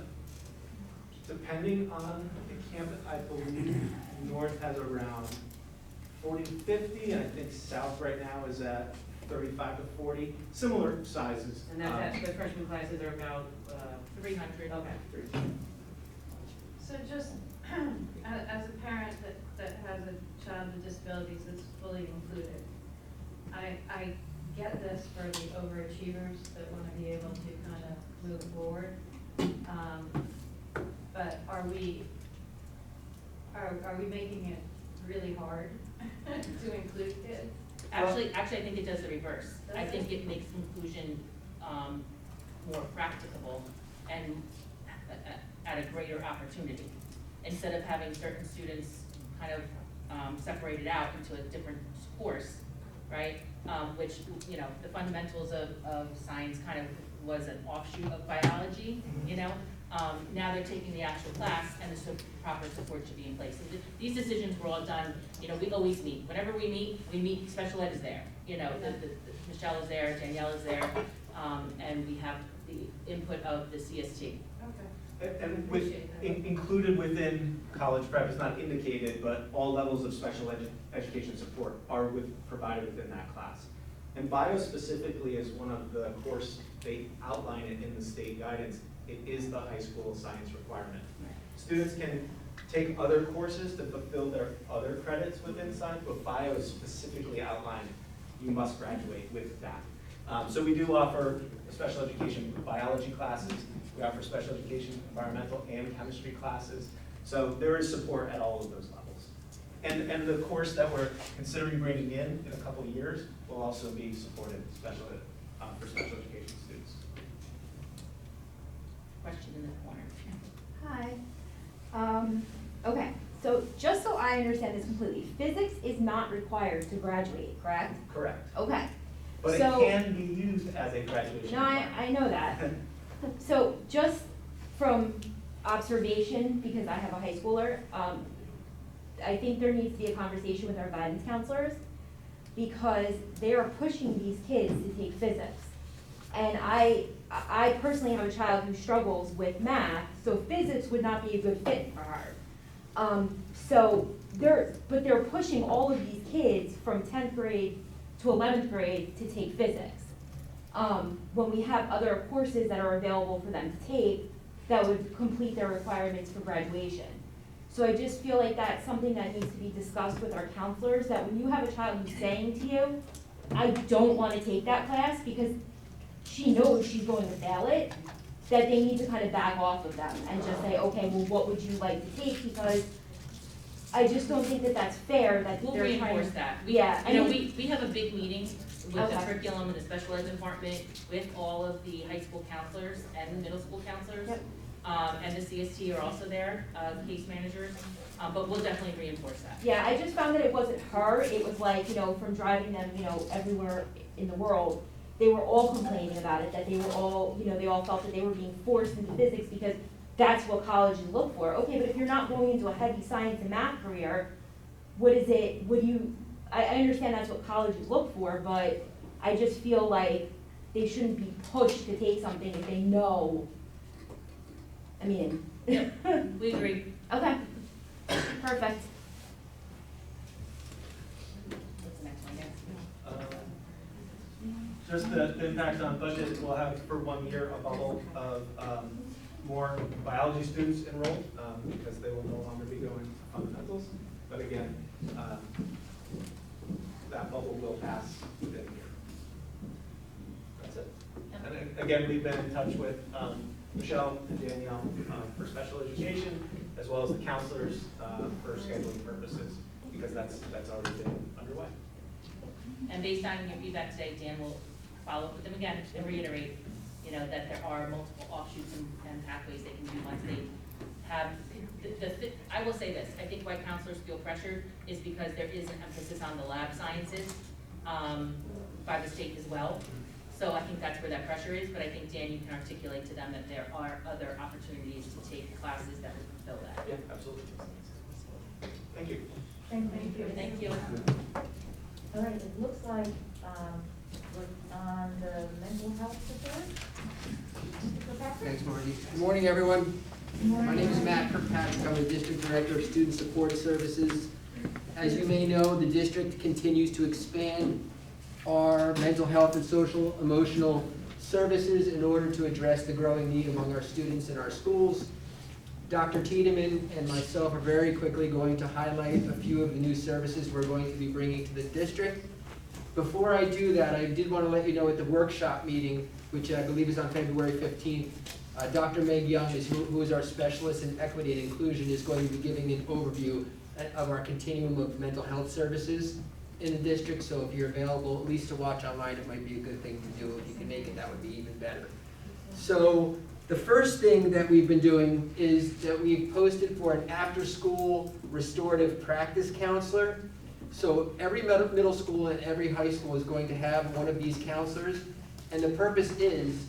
Depending on the campus, I believe North has around 40 to 50, and I think South right now is at 35 to 40, similar sizes. And that's, the freshman classes are about, 300. okay. So just, as a parent that has a child with disabilities that's fully included, I get this for the overachievers that want to be able to kind of move forward. But are we making it really hard to include kids? Actually, I think it does the reverse. I think it makes inclusion, more practicable and at a greater opportunity. Instead of having certain students kind of, separated out into a different course, right? Which, you know, the fundamentals of science kind of was an offshoot of biology, you know? Now they're taking the actual class and the proper support should be in place. And these decisions were all done, you know, we always meet. Whenever we meet, special ed is there. You know, Michelle is there, Danielle is there, and we have the input of the CST. And with, included within college prep, it's not indicated, but all levels of special education support are provided within that class. And bio specifically is one of the course, they outline it in the state guidance. It is the high school science requirement. Students can take other courses to fulfill their other credits within science, but bio is specifically outlined, you must graduate with that. So we do offer special education biology classes, we offer special education environmental and chemistry classes. So there is support at all of those levels. And the course that we're considering bringing in a couple of years will also be supported for special education students. Question in the corner. Hi. Okay, so just so I understand this completely, physics is not required to graduate, correct? Correct. Okay. But it So- can be used as a graduation No, requirement. I know that. So just from observation, because I have a high schooler, I think there needs to be a conversation with our guidance counselors because they are pushing these kids to take physics. And I personally have a child who struggles with math, so physics would not be a good fit for her. But they're pushing all of these kids from 10th grade to 11th grade to take physics. When we have other courses that are available for them to take that would complete their requirements for graduation. So I just feel like that's something that needs to be discussed with our counselors, that when you have a child who's saying to you, I don't want to take that class because she knows she's going to fail it, that they need to kind of back off of them and just say, okay, well, what would you like to take? Because I just don't think that that's fair that We'll they're trying to. reinforce that. Yeah, I You know, mean- we have a big meeting with the Okay. curriculum and the special ed department, with all of the high school counselors and the middle school counselors. Yep. And the CST are also there, case managers, but we'll definitely reinforce that. Yeah, I just found that it wasn't her, it was like, you know, from driving them, you know, everywhere in the world, they were all complaining about it, that they were all, you know, they all felt that they were being forced into physics because that's what colleges look for. Okay, but if you're not going into a heavy science and math career, I understand that's what colleges look for, but I just feel like they shouldn't be pushed to take something if they know. I mean. We agree. Okay, perfect. What's the next one, yeah? Just the impact on budget, we'll have for 1 year a bubble of more biology students enrolled because they will no longer be going to fundamentals. But again, that bubble will pass within a year. That's it. And again, we've been in touch with Michelle and Danielle for special education, as well as the counselors for scheduling purposes, because that's already been underway. And based on your feedback today, Dan will follow up with them again and reiterate, you know, that there are multiple offshoots and pathways they can do once they have, I will say this, I think why counselors feel pressured is because there is an emphasis on the lab sciences by the state as well. So I think that's where that pressure is, but I think, Dan, you can articulate to them that there are other opportunities to take classes that would fulfill that. Yeah, absolutely. Thank you. Thank you. Thank you. All right, it looks like, we're on the mental health support. Mr. Kirkpatrick? Thanks, Marty. Good morning, everyone. My name is Matt Kirkpatrick. I'm the District Director of Student Support Services. As you may know, the district continues to expand our mental health and social emotional services in order to address the growing need among our students in our schools. Dr. Tiedemann and myself are very quickly going to highlight a few of the new services we're going to be bringing to the district. Before I do that, I did want to let you know at the workshop meeting, which I believe is on February 15th, Dr. Meg Young, who is our specialist in equity and inclusion, is going to be giving an overview of our continuum of mental health services in the district. So if you're available, at least to watch online, it might be a good thing to do. If you can make it, that would be even better. So the first thing that we've been doing is that we've posted for an after-school restorative practice counselor. So every middle school and every high school is going to have one of these counselors. And the purpose is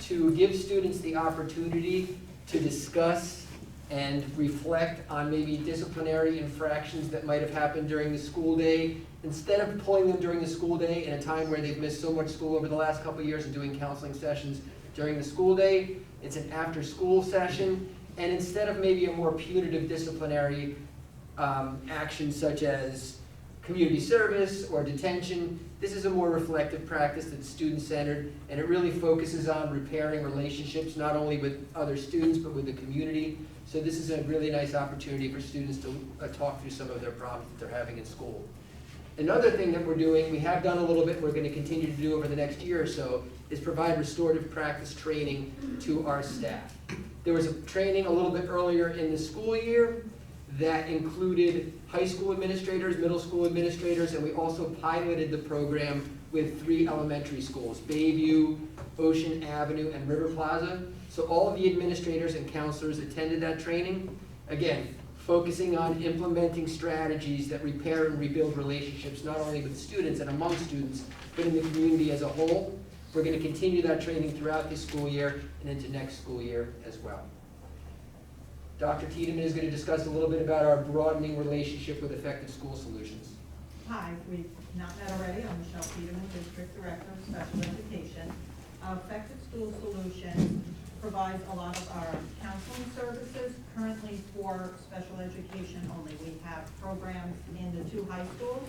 to give students the opportunity to discuss and reflect on maybe disciplinary infractions that might have happened during the school day. Instead of pulling them during the school day in a time where they've missed so much school over the last couple of years and doing counseling sessions during the school day, it's an after-school session. And instead of maybe a more punitive disciplinary action such as community service or detention, this is a more reflective practice that's student-centered, and it really focuses on repairing relationships not only with other students but with the community. So this is a really nice opportunity for students to talk through some of their problems that they're having in school. Another thing that we're doing, we have done a little bit, we're going to continue to do over the next year or so, is provide restorative practice training to our staff. There was a training a little bit earlier in the school year that included high school administrators, middle school administrators, and we also piloted the program with 3 elementary schools, Bayview, Ocean Avenue, and River Plaza. So all of the administrators and counselors attended that training. Again, focusing on implementing strategies that repair and rebuild relationships, not only with students and among students, but in the community as a whole. We're going to continue that training throughout this school year and into next school year as well. Dr. Tiedemann is going to discuss a little bit about our broadening relationship with Effective School Solutions. Hi, we've not met already. I'm Michelle Tiedemann, District Director of Special Education. Effective School Solutions provides a lot of our counseling services currently for special education only. We have programs in the 2 high schools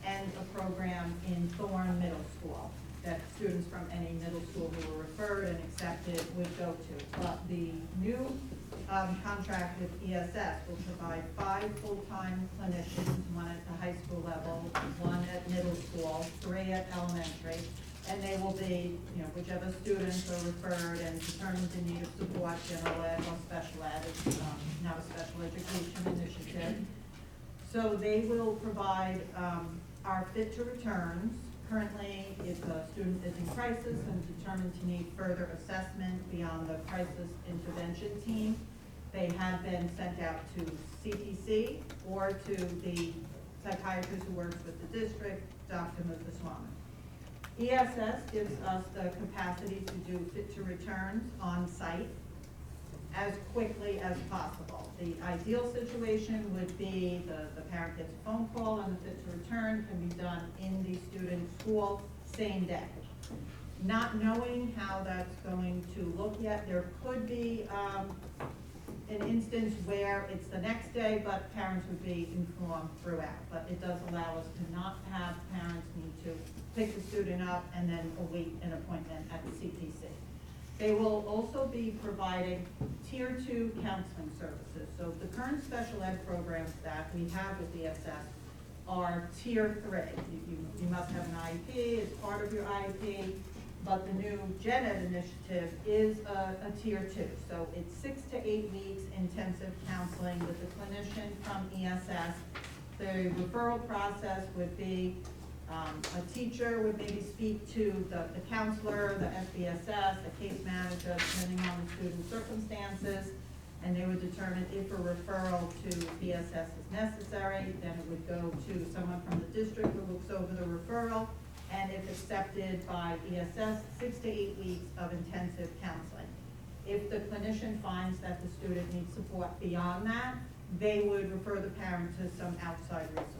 and a program in Thorne Middle School that students from any middle school who were referred and accepted would go to. But the new contract with ESS will provide 5 full-time clinicians, 1 at the high school level, 1 at middle school, 3 at elementary, and they will be, whichever students are referred and determined in need of support, general ed or special ed. It's not a special education initiative. So they will provide our fit to returns. Currently, if a student is in crisis and determined to need further assessment beyond the crisis intervention team, they have been sent out to CTC or to the psychiatrist who works with the district, Dr. Muthuswamin. ESS gives us the capacity to do fit to returns on site as quickly as possible. The ideal situation would be the parent gets a phone call and the fit to return can be done in the student's school same day. Not knowing how that's going to look yet, there could be an instance where it's the next day, but parents would be informed throughout. But it does allow us to not have parents need to pick the student up and then await an appointment at the CTC. They will also be providing Tier 2 counseling services. So the current special ed programs that we have with ESS are Tier 3. You must have an IEP as part of your IEP, but the new Gen Ed initiative is a Tier 2. So it's 6 to 8 weeks intensive counseling with a clinician from ESS. The referral process would be a teacher would maybe speak to the counselor, the SBSS, the case manager, depending on the student's circumstances, and they would determine if a referral to ESS is necessary. Then it would go to someone from the district who looks over the referral, and if accepted by ESS, 6 to 8 weeks of intensive counseling. If the clinician finds that the student needs support beyond that, they would refer the parent to some outside resources.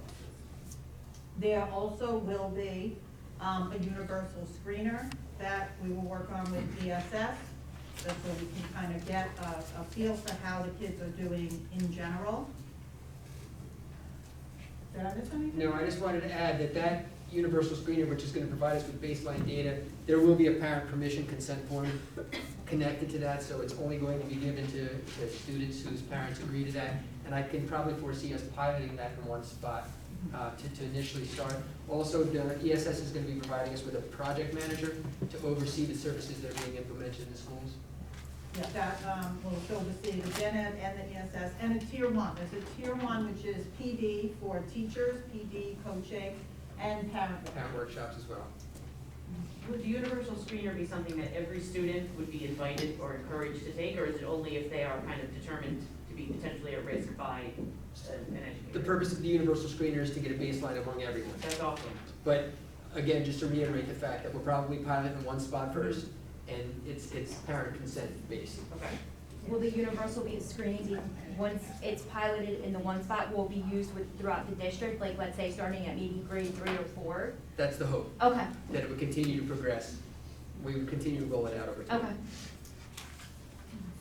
There also will be a universal screener that we will work on with ESS. That's where we can kind of get a feel for how the kids are doing in general. Did I miss anything? No, I just wanted to add that universal screener, which is gonna provide us with baseline data. There will be a parent permission consent form connected to that, so it's only going to be given to students whose parents agree to that. And I can probably foresee us piloting that in one spot to initially start. Also, the ESS is gonna be providing us with a project manager to oversee the services that are being implemented in the schools. Yeah, that will oversee the gen ed and the ESS, and a tier one. There's a tier one, which is PD for teachers, PD coaching, and parent work. Parent workshops as well. Would the universal screener be something that every student would be invited or encouraged to take, or is it only if they are kind of determined to be potentially at risk by an educator? The purpose of the universal screener is to get a baseline among everyone. That's awesome. But again, just to reiterate the fact that we're probably piloting in one spot first, and it's parent consent based. Okay. Will the universal screening be, once it's piloted in the one spot, will be used throughout the district, like let's say starting at maybe grade 3 or 4? That's the hope, Okay, that it would continue to progress. We would continue to roll it out over time. okay.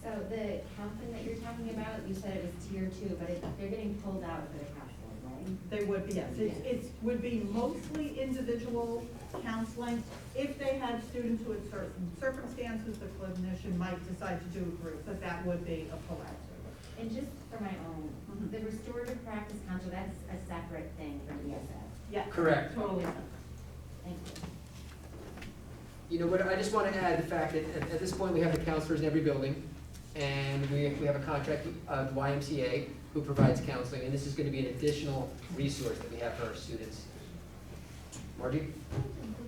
So the counseling that you're talking about, you said it was tier 2, but they're getting pulled out for the counseling, right? They would be, yes. It would be mostly individual counseling. If they had students who had certain circumstances, the clinician might decide to do a group, but that would be a proactive. And just for my own, the restorative practice counselor, that's a separate thing from ESS. Yeah. Correct. Totally separate. Thank you. You know what, I just want to add the fact that at this point, we have the counselors in every building, and we have a contract with YMCA, who provides counseling, and this is going to be an additional resource that we have for our students. Margie?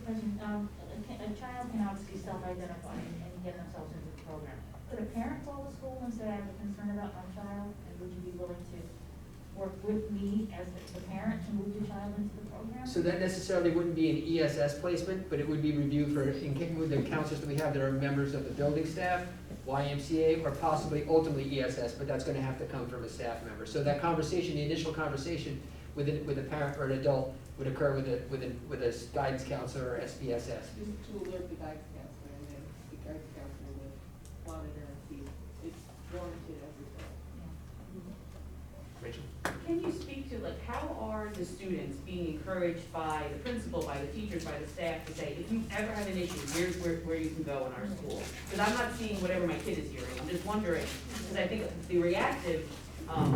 A child can obviously self-identify and get themselves into the program. Could a parent call the school and say, I have a concern about my child, and would you be willing to work with me as the parent to move your child into the program? So that necessarily wouldn't be an ESS placement, but it would be reviewed for, with the counselors that we have that are members of the building staff, YMCA, or possibly ultimately ESS, but that's gonna have to come from a staff member. So that conversation, the initial conversation with a parent or an adult would occur with a guidance counselor or SPSS. Just to alert the guidance counselor, and then the guidance counselor would monitor and see if it's warranted as a result. Rachel? Can you speak to, like, how are the students being encouraged by the principal, by the teachers, by the staff to say, if you ever have an issue, here's where you can go in our school? Because I'm not seeing whatever my kid is hearing, I'm just wondering, because I think the reactive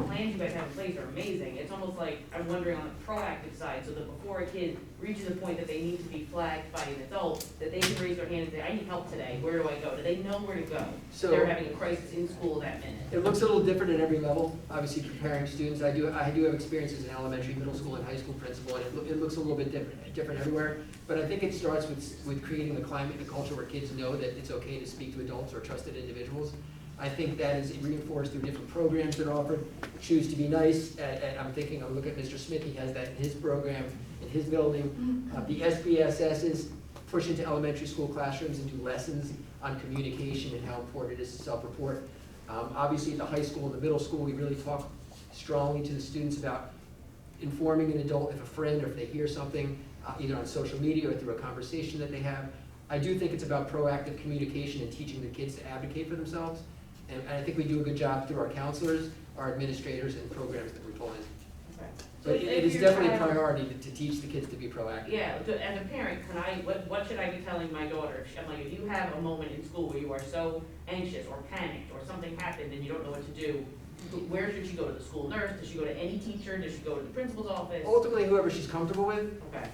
plans you guys have in place are amazing. It's almost like, I'm wondering on the proactive side, so that before a kid reaches the point that they need to be flagged by an adult, that they can raise their hand and say, I need help today, where do I go? Do they know where to go? So- They're having a crisis in school that minute. It looks a little different at every level, obviously preparing students. I do have experience as an elementary, middle school, and high school principal, and it looks a little bit different everywhere. But I think it starts with creating the climate and the culture where kids know that it's okay to speak to adults or trusted individuals. I think that is reinforced through different programs that are offered. Choose to be Nice, I'm looking at Mr. Smith, he has that in his program, in his building. The SPSSs push into elementary school classrooms and do lessons on communication and how important it is to self-report. Obviously, at the high school and the middle school, we really talk strongly to the students about informing an adult if a friend or if they hear something, either on social media or through a conversation that they have. I do think it's about proactive communication and teaching the kids to advocate for themselves. And I think we do a good job through our counselors, our administrators, and programs that we pull in. Okay. But it is definitely a priority to teach the kids to be proactive. Yeah, as a parent, what should I be telling my daughter? I'm like, if you have a moment in school where you are so anxious or panicked or something happened and you don't know what to do, where should she go? To the school nurse? Does she go to any teacher? Does she go to the principal's office? Ultimately, whoever she's comfortable with. Okay.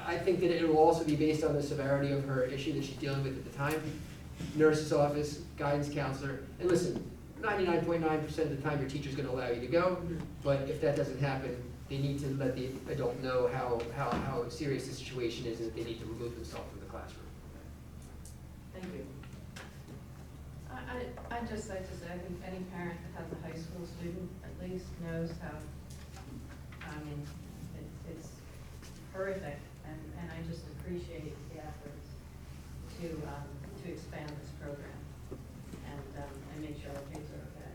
I think that it will also be based on the severity of her issue that she's dealing with at the time. Nurse's office, guidance counselor, and listen, 99.9% of the time your teacher's gonna allow you to go, but if that doesn't happen, they need to let the adult know how serious the situation is and that they need to remove themselves from the classroom. Thank you. I'd just like to say, I think any parent that has a high school student at least knows how, I mean, it's horrific, and I just appreciate the efforts to expand this program and make sure our kids are okay.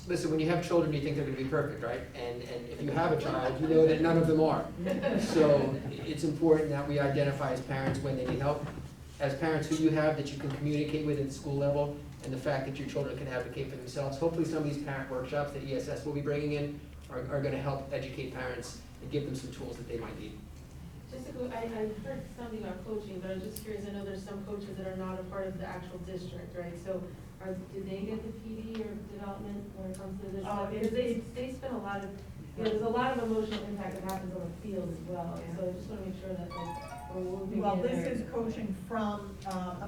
Listen, when you have children, you think they're gonna be perfect, right? And if you have a child, you know that none of them are. So it's important that we identify as parents when they need help. As parents who you have that you can communicate with at the school level, and the fact that your children can advocate for themselves. Hopefully some of these parent workshops that ESS will be bringing in are gonna help educate parents and give them some tools that they might need. I heard something about coaching, but I'm just curious, I know there's some coaches that are not a part of the actual district, right? So do they get the PD or development when it comes to this? Because they spend a lot of, there's a lot of emotional impact that happens on the field as well. So I just want to make sure that like, we're moving Well, in this there. is coaching from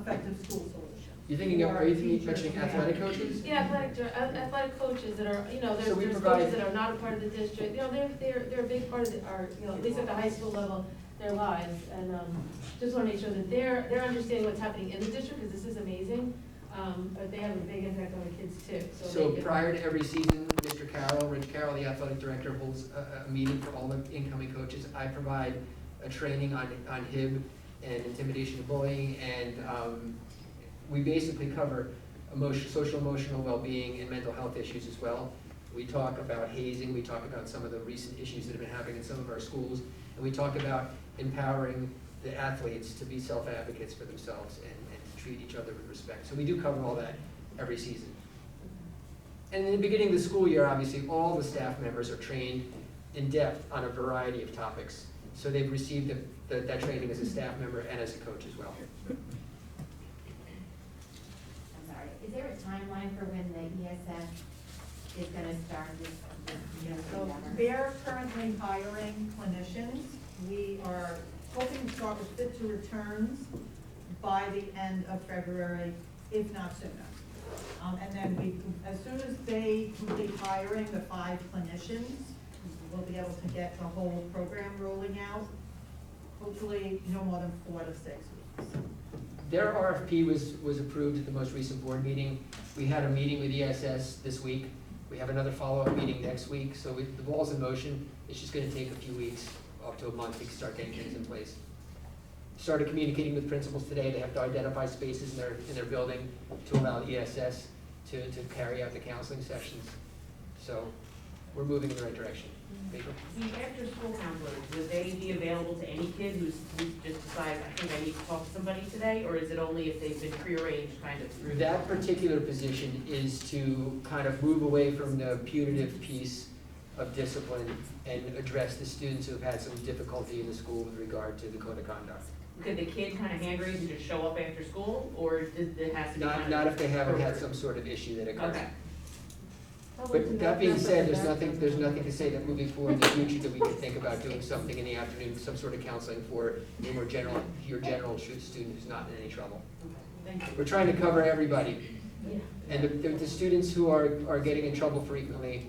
Effective School Solutions. You're thinking of, are you Teachers, mentioning yeah. athletic coaches? Yeah, athletic coaches that are, you know, So there's we coaches provide- that are not a part of the district, you know, they're a big part of our, you know, at least at the high school level, their lives. And, just wanna make sure that they're understanding what's happening in the district, because this is amazing. But they have a big impact on the kids too, so. So they can- prior to every season, Mr. Carroll, Rich Carroll, the athletic director, holds a meeting for all the incoming coaches. I provide a training on HIB and intimidation and bullying, and we basically cover social emotional well-being and mental health issues as well. We talk about hazing, we talk about some of the recent issues that have been happening in some of our schools, and we talk about empowering the athletes to be self-advocates for themselves and to treat each other with respect. So we do cover all that every season. And in the beginning of the school year, obviously, all the staff members are trained in depth on a variety of topics. So they've received that training as a staff member and as a coach as well. I'm sorry, is there a timeline for when the ESS is gonna start this So endeavor? they're currently hiring clinicians. We are hoping to start with fit to returns by the end of February, if not sooner. And then as soon as they complete hiring the 5 clinicians, we'll be able to get the whole program rolling out, hopefully no more than 4 to 6 weeks. Their RFP was approved at the most recent board meeting. We had a meeting with ESS this week. We have another follow-up meeting next week, so the ball's in motion. It's just gonna take a few weeks, up to a month, to start getting things in place. Started communicating with principals today. They have to identify spaces in their building to allow ESS to carry out the counseling sessions. So we're moving in the right direction. Rachel? The after-school counselors, would they be available to any kid who's just decided, I think I need to talk to somebody today, or is it only if they've been prearranged kind of through? That particular position is to kind of move away from the punitive piece of discipline and address the students who have had some difficulty in the school with regard to the code of conduct. Could the kid kind of hand raise and just show up after school, or it has to be kind of? Not if they haven't had some sort of issue that occurred. Okay. But that being said, there's nothing to say that moving forward in the future that we can think about doing something in the afternoon, some sort of counseling for a more general student who's not in any trouble. Thank you. We're trying to cover everybody. And the students who are getting in trouble frequently,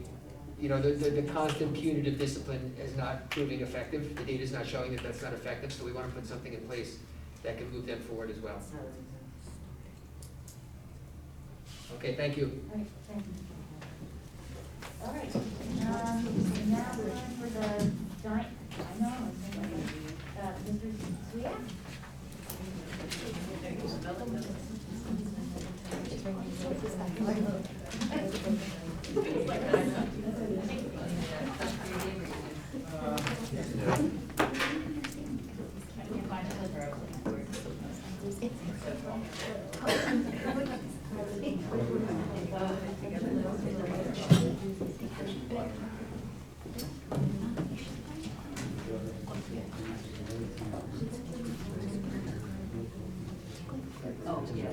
you know, the constant punitive discipline is not proving effective. The data's not showing that that's not effective, so we want to put something in place that can move them forward as well. Okay, thank you. All right, thank you. All right, now we're on for the giant, I know, Mr. Sweet. Oh, yeah.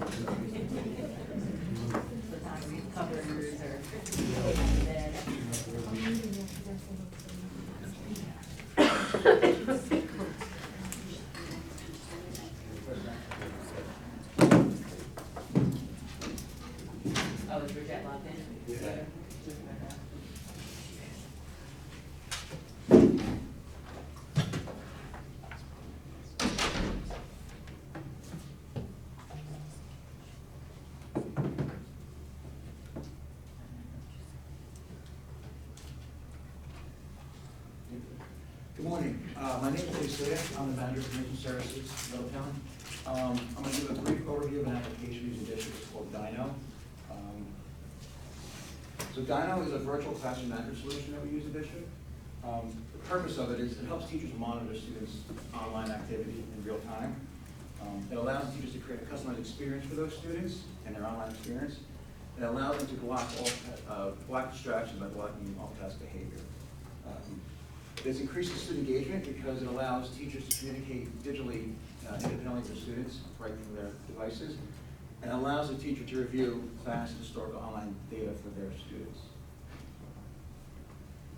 Covers or. Oh, is your jet locked in? Yeah. Good morning. My name is Dave Slater. I'm the manager for Information Services, Middletown. I'm going to give a brief overview of an application using district. It's called Dino. So Dino is a virtual classroom management solution that we use in district. The purpose of it is it helps teachers monitor students' online activity in real time. It allows teachers to create a customized experience for those students and their online experience. It allows them to block distractions by blocking off-task behavior. This increases student engagement because it allows teachers to communicate digitally independently with students right from their devices, and allows the teacher to review class and historical online data for their students.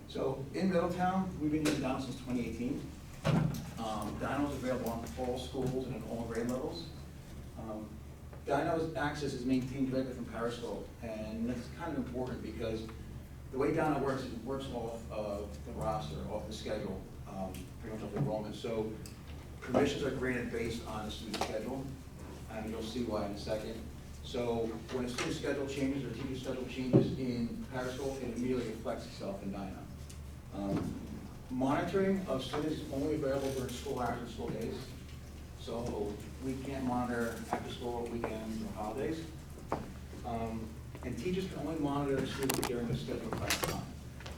So in Middletown, we've been using Dino since 2018. Dino is available on all schools and in all grade levels. Dino's access is maintained directly from Periscope, and that's kind of important because the way Dino works, it works off of the roster, off the schedule, pretty much off the enrollment. So permissions are granted based on the student schedule, and you'll see why in a second. So when a student schedule changes or teacher schedule changes in Periscope, it immediately reflects itself in Dino. Monitoring of students is only available during school hours and school days. So we can't monitor after school, weekends, or holidays. And teachers can only monitor students during the scheduled class time.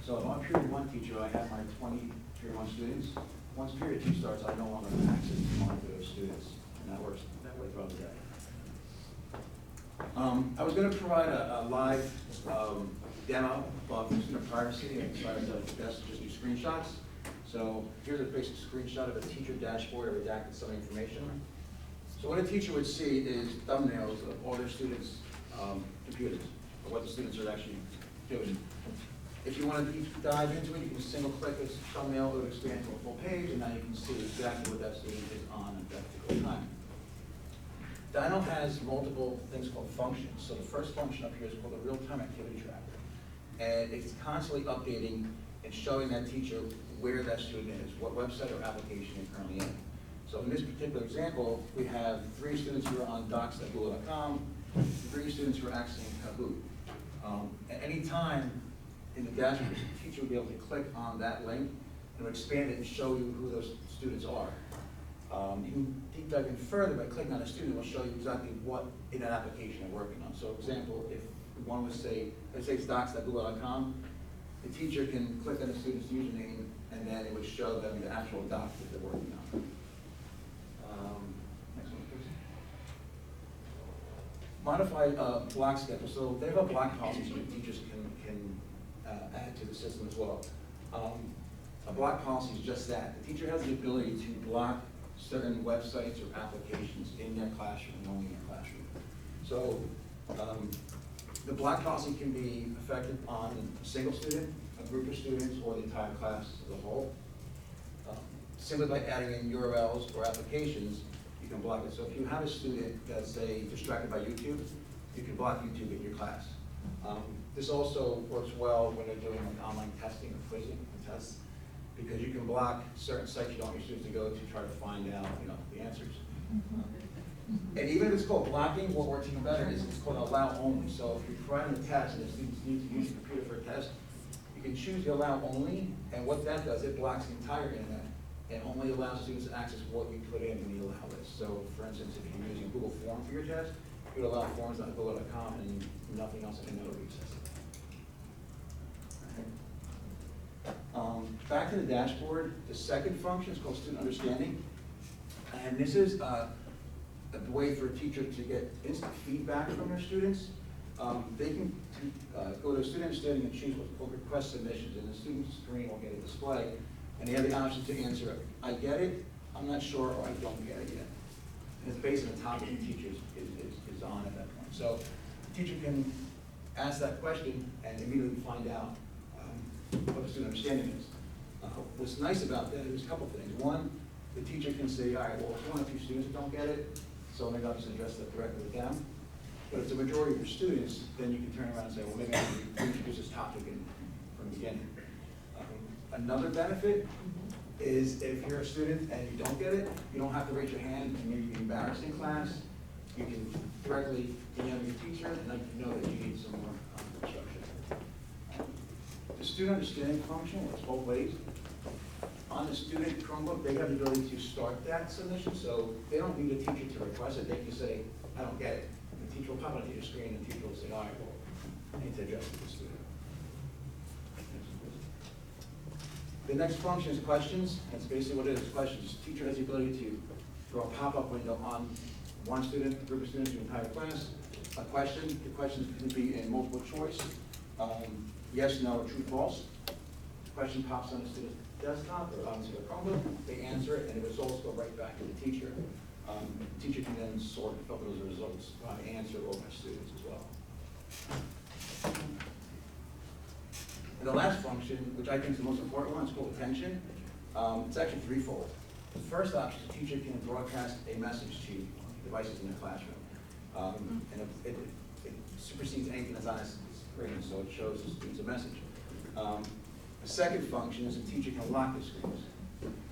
So if I'm a period 1 teacher, I have my 20 period 1 students. Once period 2 starts, I no longer have access to monitor those students, and that works that way throughout the day. I was going to provide a live demo of student privacy, and decided that it's best to just do screenshots. So here's a basic screenshot of a teacher dashboard. I redacted some information. So what a teacher would see is thumbnails of all their students' computers, or what the students are actually doing. If you want to deep dive into it, you can single click this thumbnail, it will expand to a full page, and now you can see exactly what that student is on at that particular time. Dino has multiple things called functions. So the first function up here is called a real-time activity tracker. And it's constantly updating and showing that teacher where that student is, what website or application they're currently in. So in this particular example, we have 3 students who are on docs.google.com, 3 students who are accessing Kahoot. At any time in the dashboard, the teacher would be able to click on that link and expand it and show you who those students are. You can deep dive in further by clicking on a student. It will show you exactly what in that application they're working on. So, for example, if one was let's say it's docs.google.com, the teacher can click on the student's username, and then it would show them the actual doc that they're working on. Next one, please. Modify block schedule. So they have a block policy so that teachers can add to the system as well. A block policy is just that. The teacher has the ability to block certain websites or applications in their classroom and only in their classroom. So the block policy can be effective on a single student, a group of students, or the entire class as a whole. Simply by adding in URLs or applications, you can block it. So if you have a student that's, say, distracted by YouTube, you can block YouTube in your class. This also works well when they're doing like online testing or quizzing or tests, because you can block certain sites you don't want your students to go to try to find out, the answers. And even if it's called blocking, what works even better is it's called allow only. So if you're providing a test and the students need to use the computer for a test, you can choose the allow only, and what that does, it blocks the entire internet and only allows students to access what you put in the allow list. So for instance, if you're using Google Form for your test, you would allow forms.google.com and nothing else in another accessible. Back to the dashboard, the second function is called student understanding. And this is a way for a teacher to get instant feedback from their students. They can go to student understanding and choose what's called request submissions, and the student's screen will get a display. And they have the option to answer, I get it, I'm not sure, or I don't get it yet. And it's based on the topic the teacher is on at that point. So the teacher can ask that question and immediately find out what the student understanding is. What's nice about that is a couple things. One, the teacher can say, all right, well, if one or two students that don't get it, so maybe I'll just address that directly with them. But if it's a majority of your students, then you can turn around and say, well, maybe I can introduce this topic from the beginning. Another benefit is if you're a student and you don't get it, you don't have to raise your hand and maybe be embarrassed in class. You can directly DM your teacher and let you know that you need some more instruction. The student understanding function works both ways. On the student Chromebook, they have the ability to start that submission, so they don't need a teacher to request it. They can say, I don't get it. The teacher will pop on your screen and the teacher will say, all right, well, I need to address it to the student. The next function is questions. That's basically what it is, questions. The teacher has the ability to throw a pop-up window on one student, a group of students, the entire class. A question, the question can be in multiple choice. Yes, no, or true, false. The question pops on the student's desktop or onto the Chromebook, they answer it, and the results go right back to the teacher. The teacher can then sort and filter those results by answer or by students as well. And the last function, which I think is the most important one, is called attention. It's actually threefold. The first option is the teacher can broadcast a message to devices in the classroom. And it supersedes anything that's on a screen, so it shows the students a message. The second function is the teacher can lock the screens.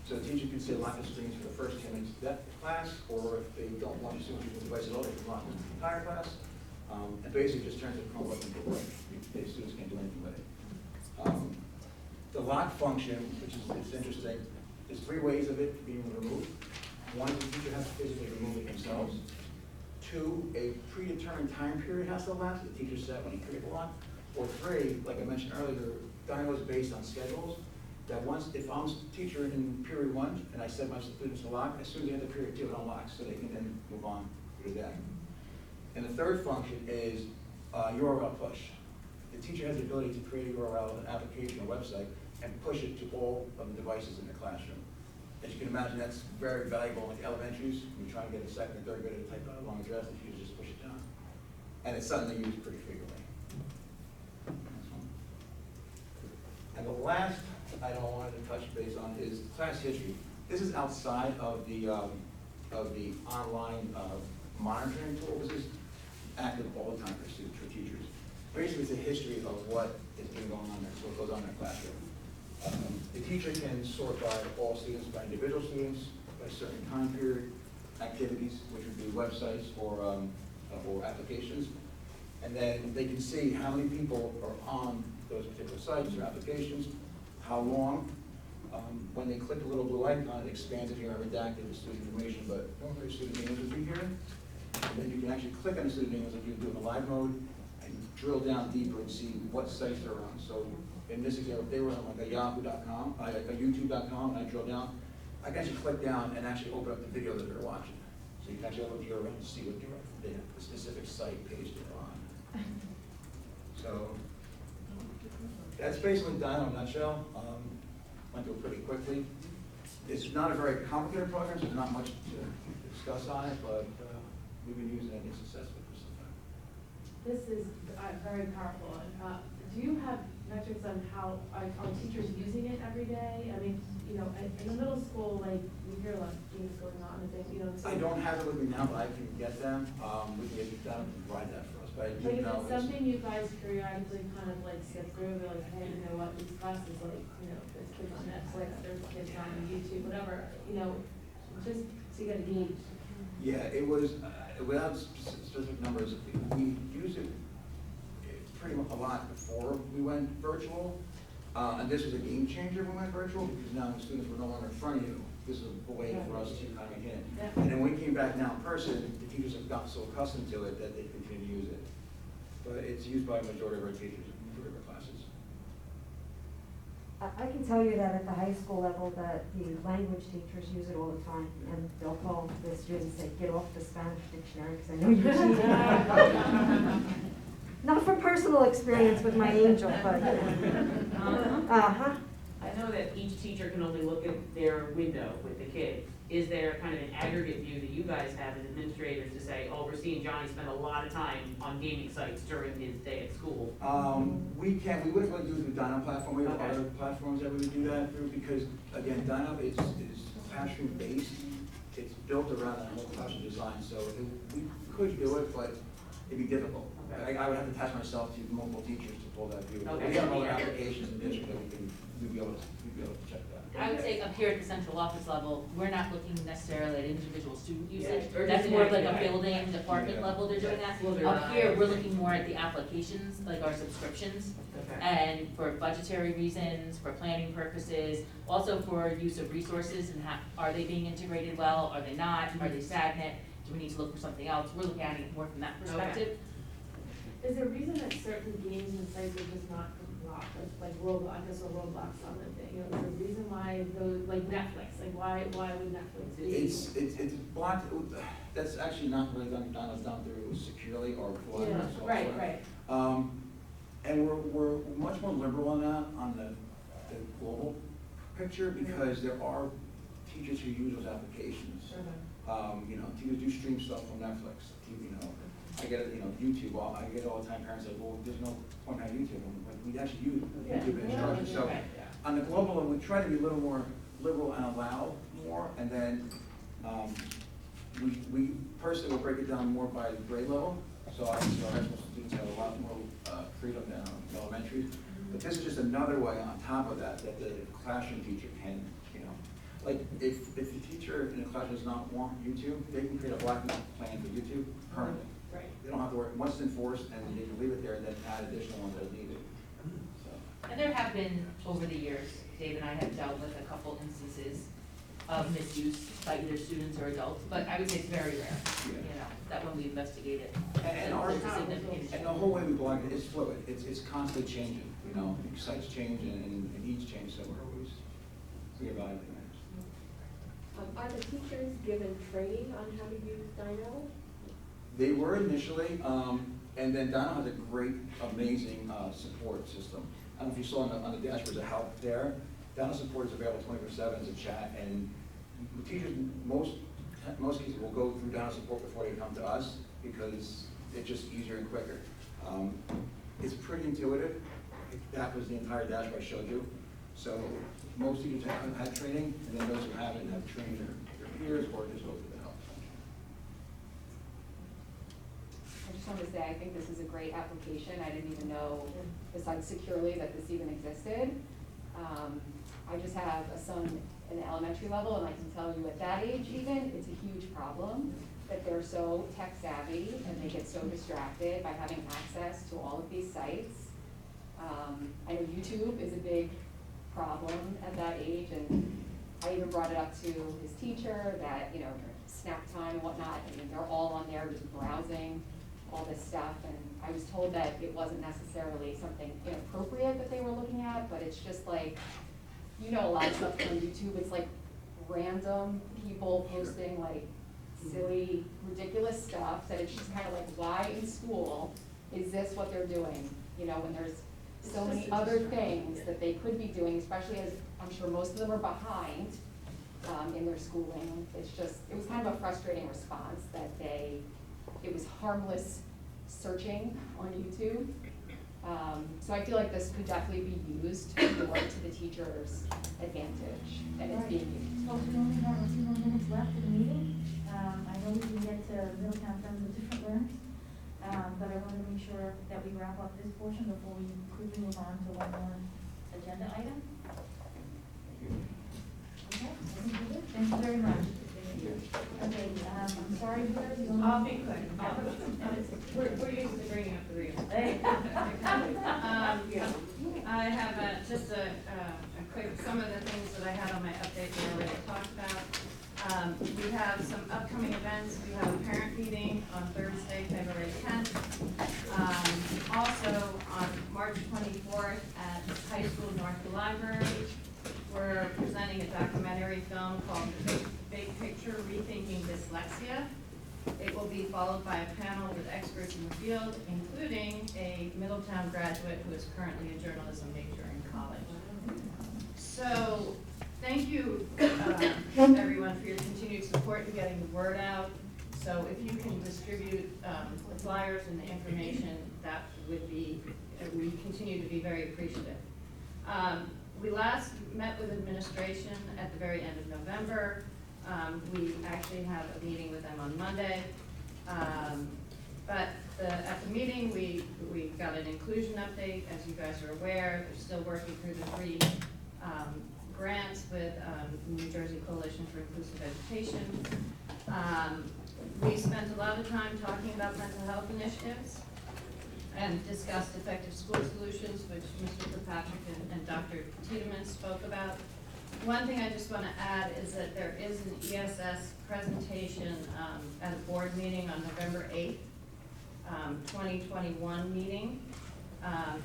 So the teacher can say lock the screens for the first 10 minutes of that class, or if they don't want the students to use the device at all, they can lock the entire class. And basically just turns the Chromebook into a break. The students can't do anything with it. The lock function, which is it's interesting, there's three ways of it being removed. One, the teacher has to physically remove it themselves. Two, a predetermined time period has to elapse, the teacher set when he created the lock. Or three, like I mentioned earlier, Dino is based on schedules, that once, if I'm a teacher in period 1 and I set my students to lock, as soon as they enter period 2, it unlocks, so they can then move on through the day. And the third function is URL push. The teacher has the ability to create a URL, an application, or website, and push it to all of the devices in the classroom. As you can imagine, that's very valuable in the elementaries. When you're trying to get a second or third grader to type out a long address, the teacher just push it down. And it's something they use pretty frequently. And the last item I wanted to touch base on is class history. This is outside of the online monitoring tool. This is active all the time for students, for teachers. Basically, it's a history of what is being going on there, so what goes on in the classroom. The teacher can sort by all students, by individual students, by certain time period, activities, which would be websites or applications. And then they can see how many people are on those particular sites or applications, how long. When they click the little blue icon, it expands it here, redacted the student information, but normally student names would be here. And then you can actually click on the student names like you do in the live mode and drill down deeper and see what sites they're on. So in this example, if they were on like a yahoo.com, like a youtube.com, and I drill down, I can actually click down and actually open up the video that they're watching. So you can actually open the URL and see what the specific site page they're on. So that's basically Dino in a nutshell. Went through it pretty quickly. It's not a very complicated program, so there's not much to discuss on it, but we've been using it successfully for some time. This is very powerful. Do you have metrics on how are teachers using it every day? I mean, you know, in the middle school, like we hear a lot of things going on and things, you know. So I don't have it with me now, but I can get them. We can get them and provide that for us. But I do like, know is it something you guys periodically kind of like skip through? They're like, hey, you know what, these classes, like, you know, there's kids on Netflix, there's kids on YouTube, whatever, you know, just so you get a gauge. Yeah, it was, without specific numbers, we used it pretty much a lot before we went virtual. And this was a game changer when we went virtual, because now the students were no longer in front of you. This is a way for us to kind of get it. Yeah. And then when we came back now in person, the teachers have gotten so accustomed to it that they continue to use it. But it's used by a majority of our teachers, majority of our classes. I can tell you that at the high school level, that the language teachers use it all the time, and they'll call the students and say, get off the Spanish dictionary, because I know you're cheating. Not from personal experience with my angel, but, you know. Uh-huh. I know that each teacher can only look at their window with the kid. Is there kind of an aggregate view that you guys have as administrators to say, oh, we're seeing Johnny spend a lot of time on gaming sites during his day at school? We wouldn't really do it with the Dino platform. We have Okay. other platforms that we would do that through, because again, Dino is classroom based. It's built around that whole classroom design, so we could do it, but it'd be difficult. Okay. I would have to attach myself to multiple teachers to pull that view. Okay. We have other applications in the district that we'd be able to check that. I would say up here at the central office level, we're not looking necessarily at individual student usage. Yeah, or That's just more of like a right. building, department Yeah. level, they're doing that. Well, they're Up not. here, we're looking more at the applications, like our subscriptions. Okay. And for budgetary reasons, for planning purposes, also for use of resources and how, are they being integrated well, are they not, are they stagnant? Do we need to look for something else? We're looking at it more from that perspective. Is there a reason that certain games and sites are just not blocked, like Roblox, I guess a Roblox on the thing, you know, is there a reason why those, like Netflix, like why would Netflix be? It's blocked. That's actually not really done through securely or for Yeah, software. right. And we're much more liberal on that, on the global picture because there are teachers who use those applications. You know, teachers do stream stuff from Netflix, you know. I get it, you know, YouTube, I get all the time, parents say, well, there's no point on YouTube, but we actually use YouTube in instruction. So on the global level, we try to be a little more liberal and allow more, and then we personally will break it down more by grade level. So obviously our high school students have a lot more freedom than elementary. But this is just another way on top of that, that the classroom teacher can, you know, like if the teacher in a class does not want YouTube, they can create a black plan for YouTube permanently. Right. They don't have to worry, once it's enforced, and they can leave it there and then add additional ones as needed. So. And there have been, over the years, Dave and I have dealt with a couple instances of misuse by either students or adults, but I would say it's very rare, you know, that when we investigate it. And the whole way we block it is fluid, it's constantly changing, you know, sites change and needs change, so we're always reevaluating that. Are the teachers given training on how to use Dino? They were initially, and then Dino has a great, amazing support system. I don't know if you saw on the dashboard the help there. Dino support is available 24/7 as a chat, and the teachers, most cases will go through Dino support before they come to us because it's just easier and quicker. It's pretty intuitive. That was the entire dashboard I showed you. So most teachers have had training, and then those who haven't have trained their peers or just go through the help. I just wanted to say, I think this is a great application. I didn't even know, besides securely, that this even existed. I just have a son in the elementary level, and I can tell you at that age even, it's a huge problem that they're so tech savvy and they get so distracted by having access to all of these sites. I know YouTube is a big problem at that age, and I even brought it up to his teacher that, you know, snack time and whatnot, I mean, they're all on there just browsing all this stuff, and I was told that it wasn't necessarily something inappropriate that they were looking at, but it's just like, you know, a lot of stuff on YouTube, it's like random people posting like silly, ridiculous stuff, that it's just kind of like, why in school is this what they're doing? You know, when there's so many other things that they could be doing, especially as I'm sure most of them are behind in their schooling. It's just, it was kind of a frustrating response that it was harmless searching on YouTube. So I feel like this could definitely be used more to the teacher's advantage, and it's being used. Folks, we only have a few more minutes left in the meeting. I know we can get to Middletown Friends with different learners, but I want to make sure that we wrap up this portion before we quickly move on to one more agenda item. Okay, I think we're good. Thank you very much. Okay, I'm sorry, I'll be quick. We're used to bringing up the real. I have just a quick, some of the things that I had on my update we already talked about. We have some upcoming events. We have a parent meeting on Thursday, February 10th. Also on March 24th at High School North Library, we're presenting a documentary film called The Big Picture, Rethinking Dyslexia. It will be followed by a panel with experts in the field, including a Middletown graduate who is currently a journalism major in college. So, thank you, everyone, for your continued support in getting the word out. So if you can distribute the flyers and the information, that would be, we continue to be very appreciative. We last met with administration at the very end of November. We actually have a meeting with them on Monday. But at the meeting, we got an inclusion update. As you guys are aware, they're still working through the 3 grants with New Jersey Coalition for Inclusive Education. We spent a lot of time talking about mental health initiatives and discussed effective school solutions, which Mr. Kirkpatrick and Dr. Tiedemann spoke about. One thing I just want to add is that there is an ESS presentation at a board meeting on November 8th, 2021 meeting.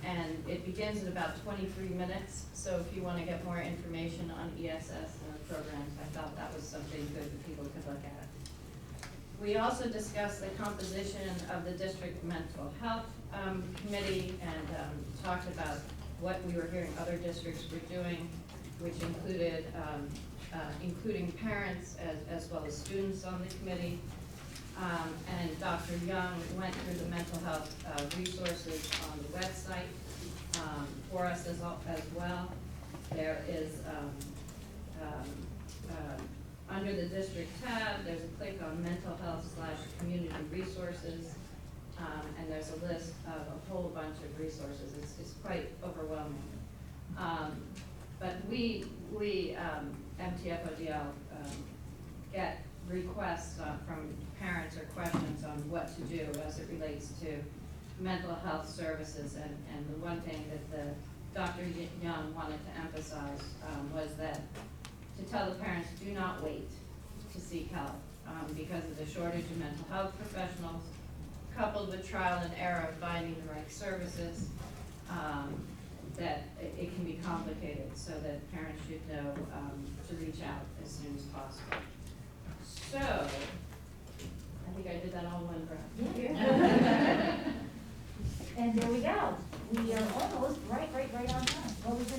And it begins in about 23 minutes. So if you want to get more information on ESS and the programs, I thought that was something good that people could look at. We also discussed the composition of the district mental health committee and talked about what we were hearing other districts were doing. which included, including parents as well as students on the committee. And Dr. Young went through the mental health resources on the website for us as well. There is, under the district tab, there's a click on mental health / community resources, and there's a list of a whole bunch of resources. It's quite overwhelming. But we MTFODL, get requests from parents or questions on what to do as it relates to mental health services. And the one thing that Dr. Young wanted to emphasize was that to tell the parents, do not wait to seek help because of the shortage of mental health professionals, coupled with trial and error of finding the right services, that it can be complicated, so that parents should know to reach out as soon as possible. So, I think I did that all in one breath. And there we go. We are almost right on time. What was